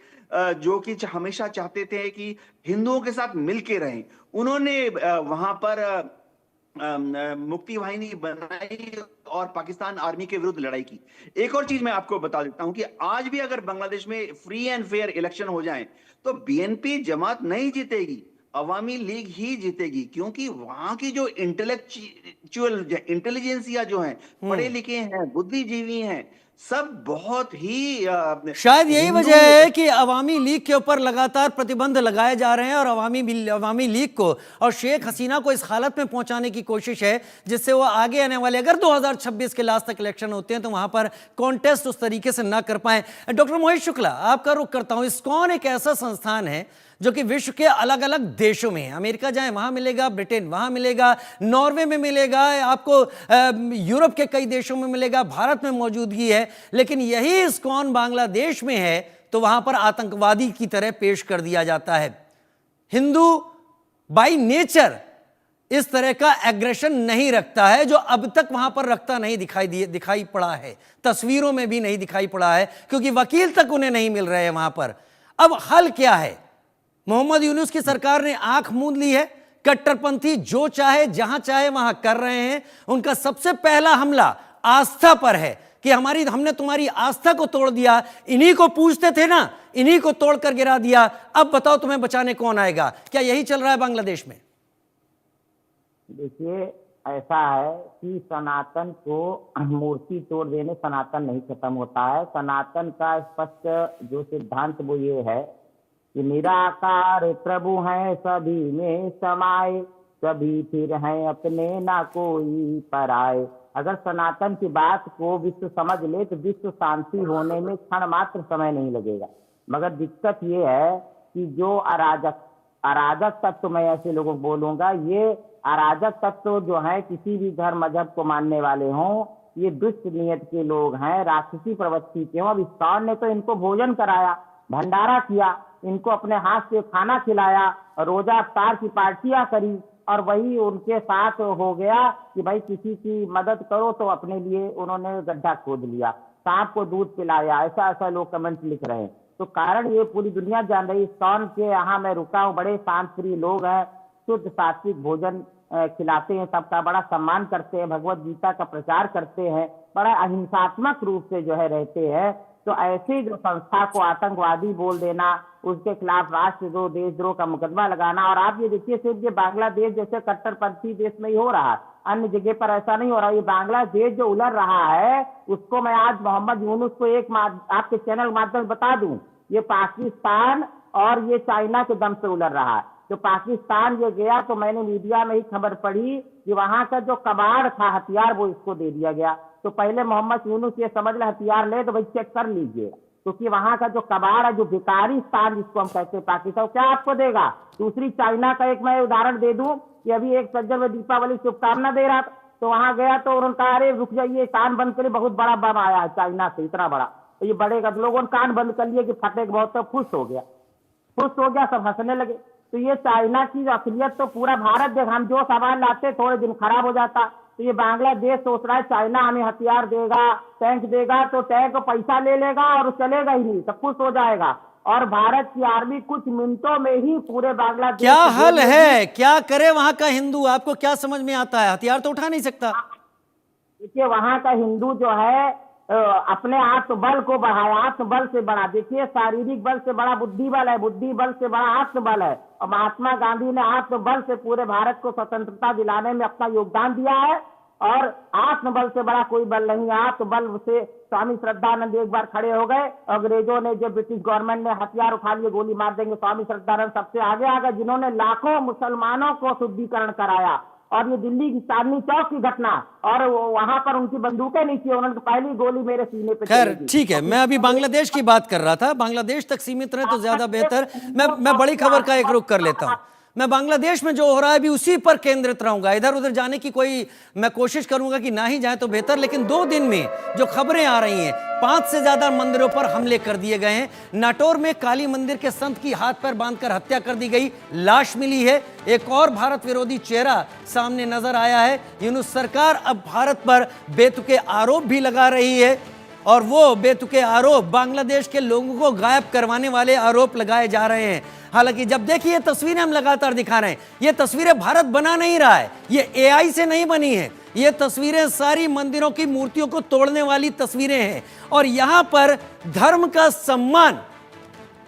जो कि हमेशा चाहते थे कि हिंदुओं के साथ मिलके रहें, उन्होंने वहां पर मुक्ति वाहिनी बनाई और पाकिस्तान आर्मी के विरुद्ध लड़ाई की। एक और चीज मैं आपको बता देता हूं कि आज भी अगर बांग्लादेश में फ्री एंड फेयर इलेक्शन हो जाएं तो बीएनपी जमात नहीं जीतेगी, अवामी लीग ही जीतेगी, क्योंकि वहां की जो इंटेलेक्चुअल इंटेलिजेंसिया जो है, पढ़े लिखे हैं, बुद्धिजीवी हैं, सब बहुत ही शायद यही वजह है कि अवामी लीग के ऊपर लगातार प्रतिबंध लगाए जा रहे हैं और अवामी लीग को और शेख हसीना को इस हालत में पहुंचाने की कोशिश है जिससे वो आगे आने वाले, अगर 2026 के लास्ट तक इलेक्शन होते हैं तो वहां पर कॉन्टेस्ट उस तरीके से ना कर पाए। डॉक्टर मोहित शुक्ला, आपका रुख करता हूं। इस्कॉन एक ऐसा संस्थान है जो कि विश्व के अलग अलग देशों में, अमेरिका जाए वहां मिलेगा, ब्रिटेन वहां मिलेगा, नॉर्वे में मिलेगा, आपको यूरोप के कई देशों में मिलेगा, भारत में मौजूदगी है। लेकिन यही इस्कॉन बांग्लादेश में है तो वहां पर आतंकवादी की तरह पेश कर दिया जाता है। हिंदू बाय नेचर इस तरह का एग्रेशन नहीं रखता है, जो अब तक वहां पर रखता नहीं दिखाई पड़ा है, तस्वीरों में भी नहीं दिखाई पड़ा है, क्योंकि वकील तक उन्हें नहीं मिल रहे हैं वहां पर। अब हल क्या है? मोहम्मद यूनुस की सरकार ने आंख मूंद ली है। कट्टरपंथी जो चाहे जहां चाहे वहां कर रहे हैं। उनका सबसे पहला हमला आस्था पर है कि हमने तुम्हारी आस्था को तोड़ दिया। इन्हीं को पूछते थे ना, इन्हीं को तोड़कर गिरा दिया, अब बताओ तुम्हें बचाने कौन आएगा? क्या यही चल रहा है बांग्लादेश में? देखिए, ऐसा है कि सनातन को मूर्ति तोड़ देने सनातन नहीं खत्म होता है। सनातन का स्पष्ट जो सिद्धांत वो ये है कि निराकार प्रभु हैं, सभी में समाये, सभी फिर हैं अपने, ना कोई पराए। अगर सनातन की बात को विश्व समझ ले तो विश्व शांति होने में क्षण मात्र समय नहीं लगेगा। मगर दिक्कत ये है कि जो अराजक तत्व, मैं ऐसे लोगों को बोलूंगा, ये अराजक तत्व जो है किसी भी धर्म मजहब को मानने वाले हों, ये दुष्ट नियत के लोग हैं, राक्षसी प्रवृत्ति के हों। अब इस्कॉन ने तो इनको भोजन कराया, भंडारा किया, इनको अपने हाथ से खाना खिलाया, रोजा अफ्तार की पार्टियां करी, और वही उनके साथ हो गया कि भाई किसी की मदद करो तो अपने लिए उन्होंने गड्ढा खोद लिया, सांप को दूध पिलाया। ऐसा ऐसा लोग कमेंट लिख रहे हैं। तो कारण ये पूरी दुनिया जान रही। इस्कॉन के यहाँ मैं रुका हूँ, बड़े शांत प्रिय लोग हैं, शुद्ध सात्विक भोजन खिलाते हैं, सबका बड़ा सम्मान करते हैं, भगवत गीता का प्रचार करते हैं, बड़ा अहिंसात्मक रूप से जो है रहते हैं। तो ऐसी जो संस्था को आतंकवादी बोल देना, उसके खिलाफ राष्ट्रद्रोह देशद्रोह का मुकदमा लगाना, और आप ये देखिए सिर्फ ये बांग्लादेश जैसे कट्टरपंथी देश में ही हो रहा है, अन्य जगह पर ऐसा नहीं हो रहा। ये बांग्लादेश जो उलझ रहा है उसको मैं आज मोहम्मद यूनुस को एक आपके चैनल माध्यम से बता दूं, ये पाकिस्तान और ये चाइना के दम से उलझ रहा है। जो पाकिस्तान ये गया तो मैंने मीडिया में ही खबर पढ़ी कि वहां का जो कबाड़ था हथियार वो इसको दे दिया गया। तो पहले मोहम्मद यूनुस ये समझ ले हथियार ले तो भाई चेक कर लीजिए, क्योंकि वहां का जो कबाड़ है, जो भिखारिस्तान जिसको हम कहते हैं पाकिस्तान, क्या आपको देगा। दूसरी चाइना का एक मैं उदाहरण दे दूं कि अभी एक सज्जन में दीपावली शुभकामना दे रहा था, तो वहां गया तो उन्होंने कहा अरे रुक जाइए, कान बंद करिए, बहुत बड़ा बम आया है चाइना से, इतना बड़ा। तो ये बढ़ेगा, तो लोगों ने कान बंद कर लिए कि फटेगा बहुत, तो खुश हो गया, सब हंसने लगे। तो ये चाइना की असलियत तो पूरा भारत देख, हम जो सामान लाते थोड़े दिन खराब हो जाता। तो ये बांग्लादेश सोच रहा है चाइना हमें हथियार देगा, टैंक देगा, तो टैंक को पैसा ले लेगा और चलेगा ही नहीं, सब कुछ हो जाएगा। और भारत की आर्मी कुछ मिनटों में ही पूरे बांग्लादेश, क्या हल है, क्या करे वहां का हिंदू, आपको क्या समझ में आता है? हथियार तो उठा नहीं सकता। देखिए वहां का हिंदू जो है अपने आत्मबल को बढ़ाया, आत्मबल से बड़ा। देखिए शारीरिक बल से बड़ा बुद्धि बल है, बुद्धि बल से बड़ा आत्मबल है। और महात्मा गांधी ने आत्मबल से पूरे भारत को स्वतंत्रता दिलाने में अपना योगदान दिया है, और आत्मबल से बड़ा कोई बल नहीं है। आत्मबल से स्वामी श्रद्धानंद एक बार खड़े हो गए, अंग्रेजों ने, जब ब्रिटिश गवर्नमेंट ने हथियार उठा लिए गोली मार देंगे, स्वामी श्रद्धानंद सबसे आगे आ गए, जिन्होंने लाखों मुसलमानों को शुद्धिकरण कराया। और ये दिल्ली की चांदनी चौक की घटना, और वहां पर उनकी बंदूकें नहीं थी, उन्होंने पहली गोली मेरे सीने पे खैर ठीक है, मैं अभी बांग्लादेश की बात कर रहा था, बांग्लादेश तक सीमित रहे तो ज्यादा बेहतर। मैं बड़ी खबर का एक रुख कर लेता हूं। मैं बांग्लादेश में जो हो रहा है अभी उसी पर केंद्रित रहूंगा, इधर उधर जाने की कोई मैं कोशिश करूंगा कि ना ही जाए तो बेहतर। लेकिन 2 दिन में जो खबरें आ रही हैं, 5 से ज्यादा मंदिरों पर हमले कर दिए गए हैं। नाटोर में काली मंदिर के संत की हाथ पैर बांधकर हत्या कर दी गई, लाश मिली है। एक और भारत विरोधी चेहरा सामने नजर आया है। यूनुस सरकार अब भारत पर बेतुके आरोप भी लगा रही है, और वो बेतुके आरोप बांग्लादेश के लोगों को गायब करवाने वाले आरोप लगाए जा रहे हैं। हालांकि जब देखिए ये तस्वीरें हम लगातार दिखा रहे हैं, ये तस्वीरें भारत बना नहीं रहा है, ये एआई से नहीं बनी है। ये तस्वीरें सारी मंदिरों की मूर्तियों को तोड़ने वाली तस्वीरें हैं। और यहां पर धर्म का सम्मान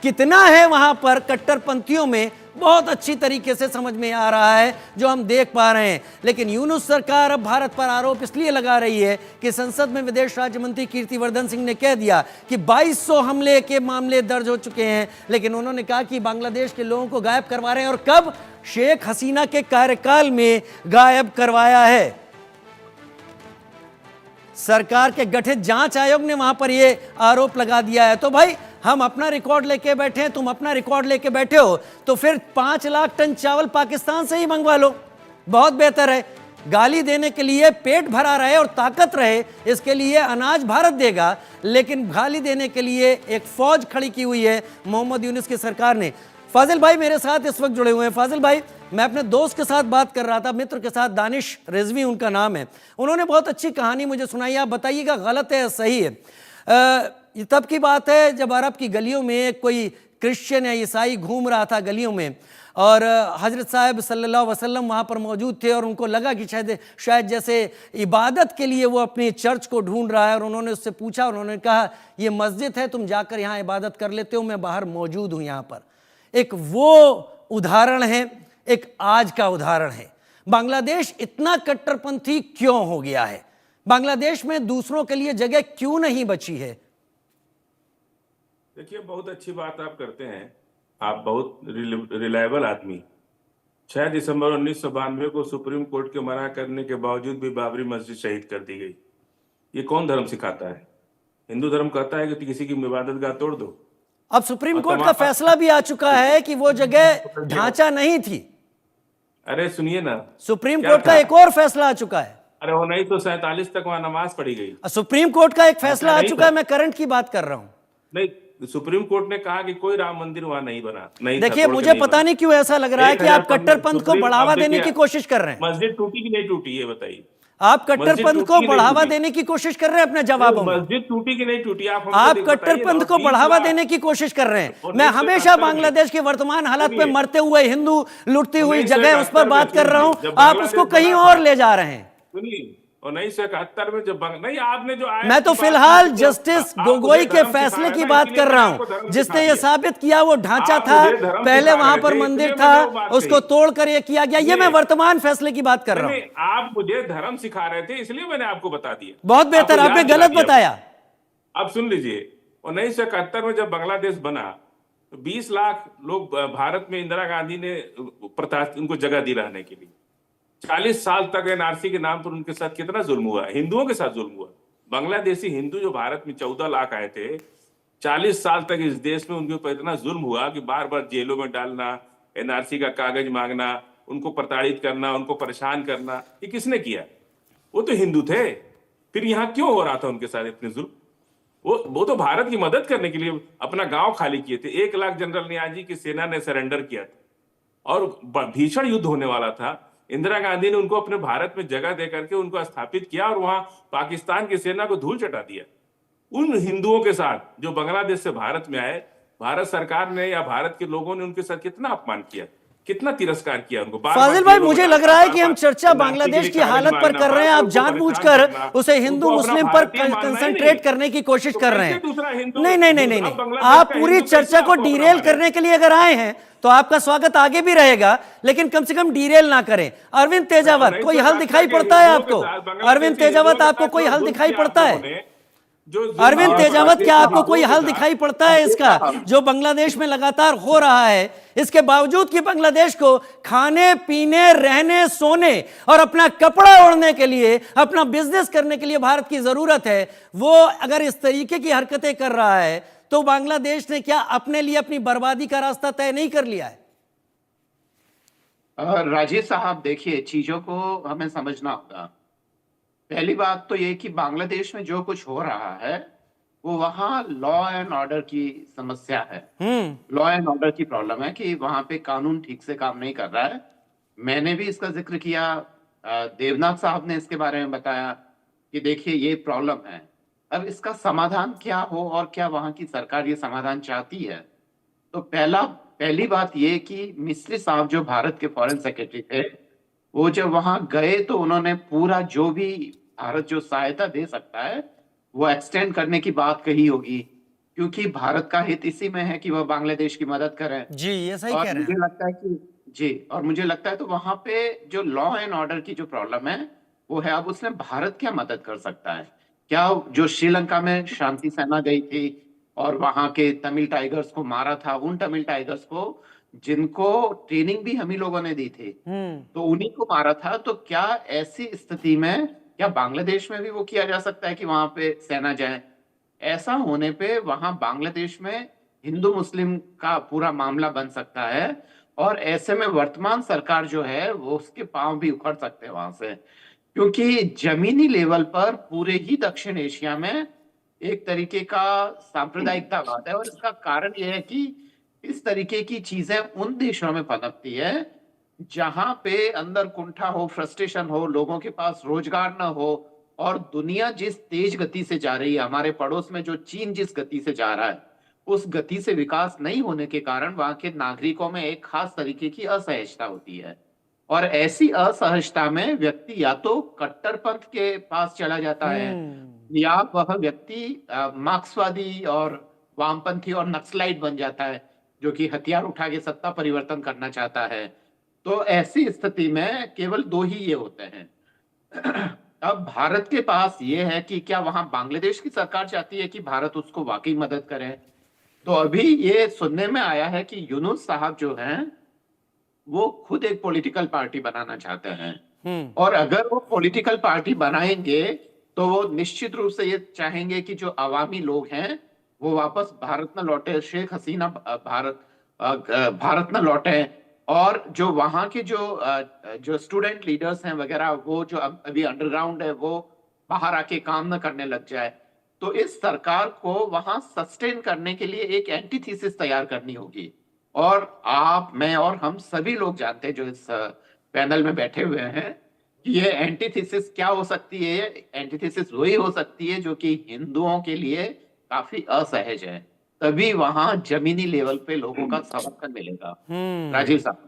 कितना है वहां पर कट्टरपंथियों में, बहुत अच्छी तरीके से समझ में आ रहा है जो हम देख पा रहे हैं। लेकिन यूनुस सरकार अब भारत पर आरोप इसलिए लगा रही है कि संसद में विदेश राज्य मंत्री कीर्तिवर्धन सिंह ने कह दिया कि 2200 हमले के मामले दर्ज हो चुके हैं। लेकिन उन्होंने कहा कि बांग्लादेश के लोगों को गायब करवा रहे हैं, और कब? शेख हसीना के कार्यकाल में गायब करवाया है। सरकार के गठित जांच आयोग ने वहां पर यह आरोप लगा दिया है। तो भाई हम अपना रिकॉर्ड लेके बैठे हैं, तुम अपना रिकॉर्ड लेके बैठे हो, तो फिर 5 लाख टन चावल पाकिस्तान से ही मंगवा लो, बहुत बेहतर है। गाली देने के लिए पेट भरा रहे और ताकत रहे, इसके लिए अनाज भारत देगा, लेकिन गाली देने के लिए एक फौज खड़ी की हुई है मोहम्मद यूनुस की सरकार ने। फाजिल भाई मेरे साथ इस वक्त जुड़े हुए हैं। फाजिल भाई, मैं अपने दोस्त के साथ बात कर रहा था, मित्र के साथ, दानिश रिजवी उनका नाम है, उन्होंने बहुत अच्छी कहानी मुझे सुनाई। आप बताइएगा गलत है या सही है। ये तब की बात है जब अरब की गलियों में कोई क्रिश्चियन या ईसाई घूम रहा था गलियों में, और हजरत साहब सल्लल्लाहु अलैहि वसल्लम वहाँ पर मौजूद थे, और उनको लगा कि शायद जैसे इबादत के लिए वो अपनी चर्च को ढूंढ रहा है, और उन्होंने उससे पूछा, उन्होंने कहा ये मस्जिद है, तुम जाकर यहाँ इबादत कर लेते हो, मैं बाहर मौजूद हूँ यहाँ पर। एक वो उदाहरण है, एक आज का उदाहरण है। बांग्लादेश इतना कट्टरपंथी क्यों हो गया है? बांग्लादेश में दूसरों के लिए जगह क्यों नहीं बची है? देखिए, बहुत अच्छी बात आप करते हैं, आप बहुत रिलायबल आदमी। 6 दिसंबर 1992 को सुप्रीम कोर्ट के मना करने के बावजूद भी बाबरी मस्जिद शहीद कर दी गई। ये कौन धर्म सिखाता है? हिंदू धर्म कहता है कि किसी की इबादत गाह तोड़ दो। अब सुप्रीम कोर्ट का फैसला भी आ चुका है कि वो जगह ढांचा नहीं थी। अरे सुनिए ना, सुप्रीम कोर्ट का एक और फैसला आ चुका है। अरे वो नहीं तो 47 तक वहां नमाज पढ़ी गई। सुप्रीम कोर्ट का एक फैसला आ चुका है, मैं करंट की बात कर रहा हूं। नहीं, सुप्रीम कोर्ट ने कहा कि कोई राम मंदिर वहां नहीं बना, नहीं। देखिए, मुझे पता नहीं क्यों ऐसा लग रहा है कि आप कट्टरपंथ को बढ़ावा देने की कोशिश कर रहे हैं। मस्जिद टूटी कि नहीं टूटी, ये बताइए। आप मस्जिद कट्टरपंथ को टूटी नहीं बढ़ावा टूटी। देने की कोशिश कर रहे हैं अपने जवाबों में। मस्जिद टूटी कि नहीं टूटी आप हमको आप बताइए ना। कट्टरपंथ को 20 बढ़ावा लाख देने की कोशिश कर रहे हैं। मैं 1971 हमेशा में, बांग्लादेश की वर्तमान हालत पे सुनिए, मरते हुए हिंदू लुटती हुई जगह उस पर 1971 बात में कर रहा हूं, जब आप उसको बांग्लादेश कहीं बना और था, ले जा रहे हैं। सुनिए 1971 में जब नहीं आपने जो आयत मैं तो की बात फिलहाल की, जस्टिस आप गोगोई मुझे के धर्म फैसले सिखा की रहे हैं, बात इसलिए कर मैंने रहा आपको हूं, धर्म जिसने सिखा ये दिया। साबित किया वो ढांचा आप था, मुझे धर्म पहले सिखा वहां रहे पर थे, मंदिर इसलिए था, मैंने वो बात उसको कही। तोड़कर ये किया गया। ये मैं वर्तमान फैसले की बात कर रहा हूं। नहीं, आप मुझे धर्म सिखा रहे थे इसलिए मैंने आपको बता दिया। बहुत बेहतर, आपको आपने याद दिला गलत दिया। बताया। अब सुन लीजिए 1971 में जब बांग्लादेश बना तो 20 लाख लोग भारत में इंदिरा गांधी ने उनको जगह दी रहने के लिए। 40 साल तक एनआरसी के नाम पर उनके साथ कितना जुल्म हुआ, हिंदुओं के साथ जुल्म हुआ। बांग्लादेशी हिंदू जो भारत में 14 लाख आए थे, 40 साल तक इस देश में उनके ऊपर इतना जुल्म हुआ कि बार बार जेलों में डालना, एनआरसी का कागज मांगना, उनको प्रताड़ित करना, उनको परेशान करना, ये किसने किया? वो तो हिंदू थे। फिर यहाँ क्यों हो रहा था उनके साथ इतने जुल्म? वो तो भारत की मदद करने के लिए अपना गांव खाली किए थे। 1 लाख जनरल नियाजी की सेना ने सरेंडर किया था और भीषण युद्ध होने वाला था। इंदिरा गांधी ने उनको अपने भारत में जगह दे करके उनको स्थापित किया और वहां पाकिस्तान की सेना को धूल चटा दिया। उन हिंदुओं के साथ जो बांग्लादेश से भारत में आए, भारत सरकार ने या भारत के लोगों ने उनके साथ कितना अपमान किया, कितना तिरस्कार किया उनको। फाजिल भाई, मुझे लग रहा है कि हम चर्चा बांग्लादेश की हालत पर कर रहे हैं। आप जानबूझकर उसे हिंदू मुस्लिम पर कंसंट्रेट करने की कोशिश कर रहे हैं। नहीं नहीं नहीं नहीं नहीं, आप पूरी चर्चा को डिरेल करने के लिए अगर आए हैं तो आपका स्वागत आगे भी रहेगा, लेकिन कम से कम डिरेल ना करें। अरविंद तेजावत, कोई हल दिखाई पड़ता है आपको? अरविंद तेजावत, आपको कोई हल दिखाई पड़ता है? अरविंद तेजावत, क्या आपको कोई हल दिखाई पड़ता है इसका, जो बांग्लादेश में लगातार हो रहा है, इसके बावजूद कि बांग्लादेश को खाने पीने रहने सोने और अपना कपड़ा ओढ़ने के लिए, अपना बिजनेस करने के लिए भारत की जरूरत है, वो अगर इस तरीके की हरकतें कर रहा है तो बांग्लादेश ने क्या अपने लिए अपनी बर्बादी का रास्ता तय नहीं कर लिया है? राजेश साहब, देखिए, चीजों को हमें समझना होगा। पहली बात तो ये कि बांग्लादेश में जो कुछ हो रहा है वो वहाँ लॉ एंड ऑर्डर की समस्या है। लॉ एंड ऑर्डर की प्रॉब्लम है कि वहां पे कानून ठीक से काम नहीं कर रहा है। मैंने भी इसका जिक्र किया, देवनाथ साहब ने इसके बारे में बताया कि देखिए ये प्रॉब्लम है। अब इसका समाधान क्या हो और क्या वहां की सरकार ये समाधान चाहती है? तो पहली बात ये कि मिस्री साहब जो भारत के फॉरेन सेक्रेटरी थे, वो जब वहां गए तो उन्होंने पूरा जो भी भारत जो सहायता दे सकता है वो एक्सटेंड करने की बात कही होगी, क्योंकि भारत का हित इसी में है कि वह बांग्लादेश की मदद करें। जी, ये सही और कह रहे मुझे हैं। लगता है कि और मुझे लगता है तो वहां पे जो लॉ एंड ऑर्डर की जो प्रॉब्लम है वो है। अब उसमें भारत क्या मदद कर सकता है? क्या जो श्रीलंका में शांति सेना गई थी और वहां के तमिल टाइगर्स को मारा था, उन तमिल टाइगर्स को जिनको ट्रेनिंग भी हम ही लोगों ने दी थी, तो उन्हीं को मारा था, तो क्या ऐसी स्थिति में क्या बांग्लादेश में भी वो किया जा सकता है कि वहां पे सेना जाए? ऐसा होने पे वहां बांग्लादेश में हिंदू मुस्लिम का पूरा मामला बन सकता है और ऐसे में वर्तमान सरकार जो है वो उसके पांव भी उखड़ सकते हैं वहां से, क्योंकि जमीनी लेवल पर पूरे ही दक्षिण एशिया में एक तरीके का सांप्रदायिकतावाद है। और इसका कारण यह है कि इस तरीके की चीजें उन देशों में पनपती है जहां पे अंदर कुंठा हो, फ्रस्ट्रेशन हो, लोगों के पास रोजगार ना हो और दुनिया जिस तेज गति से जा रही है, हमारे पड़ोस में जो चीन जिस गति से जा रहा है, उस गति से विकास नहीं होने के कारण वहां के नागरिकों में एक खास तरीके की असहजता होती है। और ऐसी असहजता में व्यक्ति या तो कट्टरपंथ के पास चला जाता है या वह व्यक्ति मार्क्सवादी और वामपंथी और नक्सलाइट बन जाता है, जो कि हथियार उठा के सत्ता परिवर्तन करना चाहता है। तो ऐसी स्थिति में केवल दो ही ये होते हैं। अब भारत के पास ये है कि क्या वहां बांग्लादेश की सरकार चाहती है कि भारत उसको वाकई मदद करे? तो अभी ये सुनने में आया है कि यूनुस साहब जो हैं वो खुद एक पॉलिटिकल पार्टी बनाना चाहते हैं, और अगर वो पॉलिटिकल पार्टी बनाएंगे तो वो निश्चित रूप से ये चाहेंगे कि जो अवामी लोग हैं वो वापस भारत न लौटे, शेख हसीना भारत न लौटे, और जो वहां के जो स्टूडेंट लीडर्स हैं वगैरह, वो जो अभी अंडरग्राउंड है वो बाहर आके काम न करने लग जाए। तो इस सरकार को वहां सस्टेन करने के लिए एक एंटीथीसिस तैयार करनी होगी। और आप, मैं और हम सभी लोग जानते हैं जो इस पैनल में बैठे हुए हैं ये एंटीथेसिस क्या हो सकती है? एंटीथेसिस वही हो सकती है जो कि हिंदुओं के लिए काफी असहज है, तभी वहां जमीनी लेवल पे लोगों का समर्थन मिलेगा। राजीव साहब,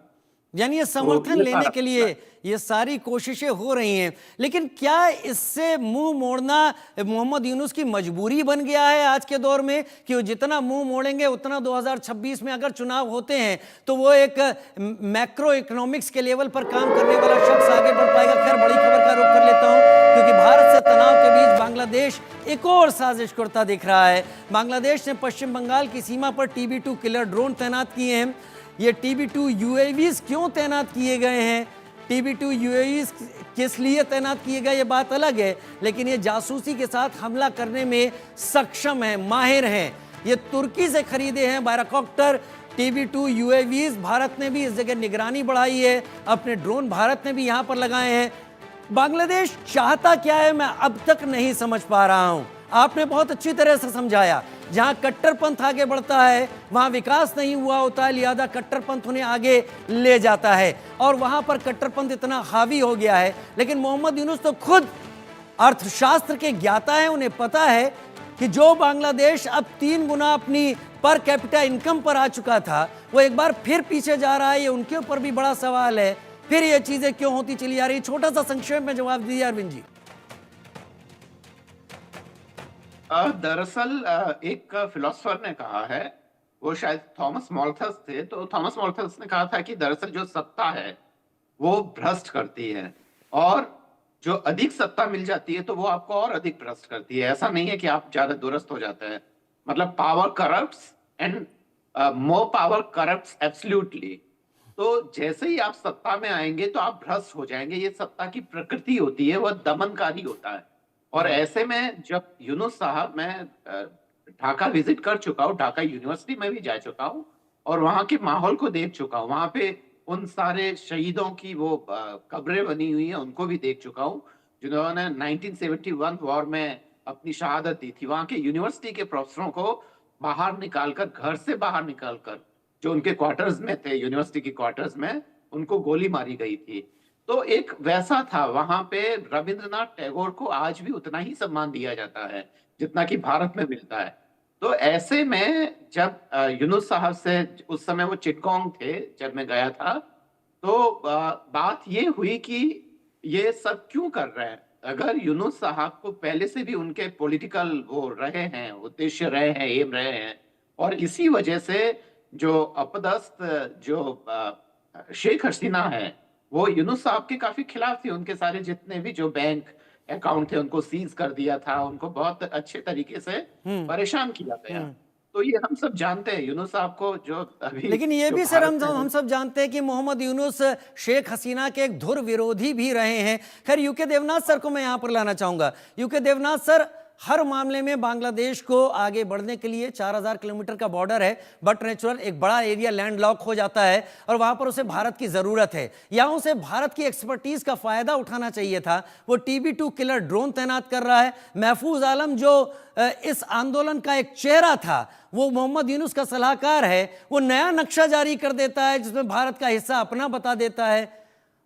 यानी ये तो समर्थन ये लेने सारा के लिए ये सारी कोशिशें हो रही हैं, लेकिन क्या इससे मुंह मोड़ना मोहम्मद यूनुस की मजबूरी बन गया है आज के दौर में कि वो जितना मुंह मोड़ेंगे उतना 2026 में अगर चुनाव होते हैं तो वो एक मैक्रो इकोनॉमिक्स के लेवल पर काम करने वाला शख्स आगे बढ़ पाएगा? खैर, बड़ी खबर का रुख कर लेता हूं, क्योंकि भारत से तनाव के बीच बांग्लादेश एक और साजिश करता दिख रहा है। बांग्लादेश ने पश्चिम बंगाल की सीमा पर TB2 किलर ड्रोन तैनात किए हैं। ये TB2 UAVs क्यों तैनात किए गए हैं, TB2 UAVs किस लिए तैनात किए गए, ये बात अलग है, लेकिन ये जासूसी के साथ हमला करने में सक्षम है, माहिर हैं। ये तुर्की से खरीदे हैं बायरकॉप्टर TB2 UAVs। भारत ने भी इस जगह निगरानी बढ़ाई है, अपने ड्रोन भारत ने भी यहाँ पर लगाए हैं। बांग्लादेश चाहता क्या है, मैं अब तक नहीं समझ पा रहा हूं। आपने बहुत अच्छी तरह से समझाया, जहां कट्टरपंथ आगे बढ़ता है वहां विकास नहीं हुआ होता है, लिहाजा कट्टरपंथ उन्हें आगे ले जाता है और वहां पर कट्टरपंथ इतना हावी हो गया है। लेकिन मोहम्मद यूनुस तो खुद अर्थशास्त्र के ज्ञाता है, उन्हें पता है कि जो बांग्लादेश अब 3 गुना अपनी पर कैपिटा इनकम पर आ चुका था, वो एक बार फिर पीछे जा रहा है। ये उनके ऊपर भी बड़ा सवाल है, फिर ये चीजें क्यों होती चली आ रही? छोटा सा संक्षेप में जवाब दीजिए अरविंद जी। दरअसल एक फिलोसोफर ने कहा है, वो शायद थॉमस मॉल्थस थे, तो थॉमस मॉल्थस ने कहा था कि दरअसल जो सत्ता है वो भ्रष्ट करती है, और जो अधिक सत्ता मिल जाती है तो वो आपको और अधिक भ्रष्ट करती है। ऐसा नहीं है कि आप ज्यादा दुरुस्त हो जाते हैं, मतलब power corrupts and more power corrupts absolutely. तो जैसे ही आप सत्ता में आएंगे तो आप भ्रष्ट हो जाएंगे, ये सत्ता की प्रकृति होती है, वह दमनकारी होता है। और ऐसे में जब यूनुस साहब, मैं ढाका विजिट कर चुका हूँ, ढाका यूनिवर्सिटी में भी जा चुका हूँ और वहां के माहौल को देख चुका हूँ, वहां पे उन सारे शहीदों की वो कब्रें बनी हुई हैं, उनको भी देख चुका हूँ जिन्होंने 1971 वॉर में अपनी शहादत दी थी। वहां के यूनिवर्सिटी के प्रोफेसरों को बाहर निकालकर, घर से बाहर निकालकर, जो उनके क्वार्टर्स में थे, यूनिवर्सिटी के क्वार्टर्स में, उनको गोली मारी गई थी। तो एक वैसा था, वहां पे रविंद्रनाथ टैगोर को आज भी उतना ही सम्मान दिया जाता है जितना कि भारत में मिलता है। तो ऐसे में जब यूनुस साहब से, उस समय वो चिटगोंग थे जब मैं गया था, तो बात ये हुई कि ये सब क्यों कर रहे हैं। अगर यूनुस साहब को पहले से भी उनके पॉलिटिकल वो रहे हैं, उद्देश्य रहे हैं, एम रहे हैं, और इसी वजह से जो अपदस्थ जो शेख हसीना है वो यूनुस साहब के काफी खिलाफ थी। उनके सारे जितने भी जो बैंक अकाउंट थे उनको सीज कर दिया था, उनको बहुत अच्छे तरीके से परेशान किया गया। तो ये हम सब जानते हैं यूनुस साहब को, जो अभी, लेकिन ये भी सर हम सब जानते हैं कि मोहम्मद यूनुस शेख हसीना के एक धुर विरोधी भी रहे हैं। खैर, यूके देवनाथ सर को मैं यहाँ पर लाना चाहूंगा। यूके देवनाथ सर, हर मामले में बांग्लादेश को आगे बढ़ने के लिए 4000 किलोमीटर का बॉर्डर है, बट नेचुरल एक बड़ा एरिया लैंड लॉक हो जाता है और वहां पर उसे भारत की जरूरत है, या उसे भारत की एक्सपर्टीज का फायदा उठाना चाहिए था। वो TB2 किलर ड्रोन तैनात कर रहा है। महफूज आलम जो इस आंदोलन का एक चेहरा था, वो मोहम्मद यूनुस का सलाहकार है, वो नया नक्शा जारी कर देता है जिसमें भारत का हिस्सा अपना बता देता है।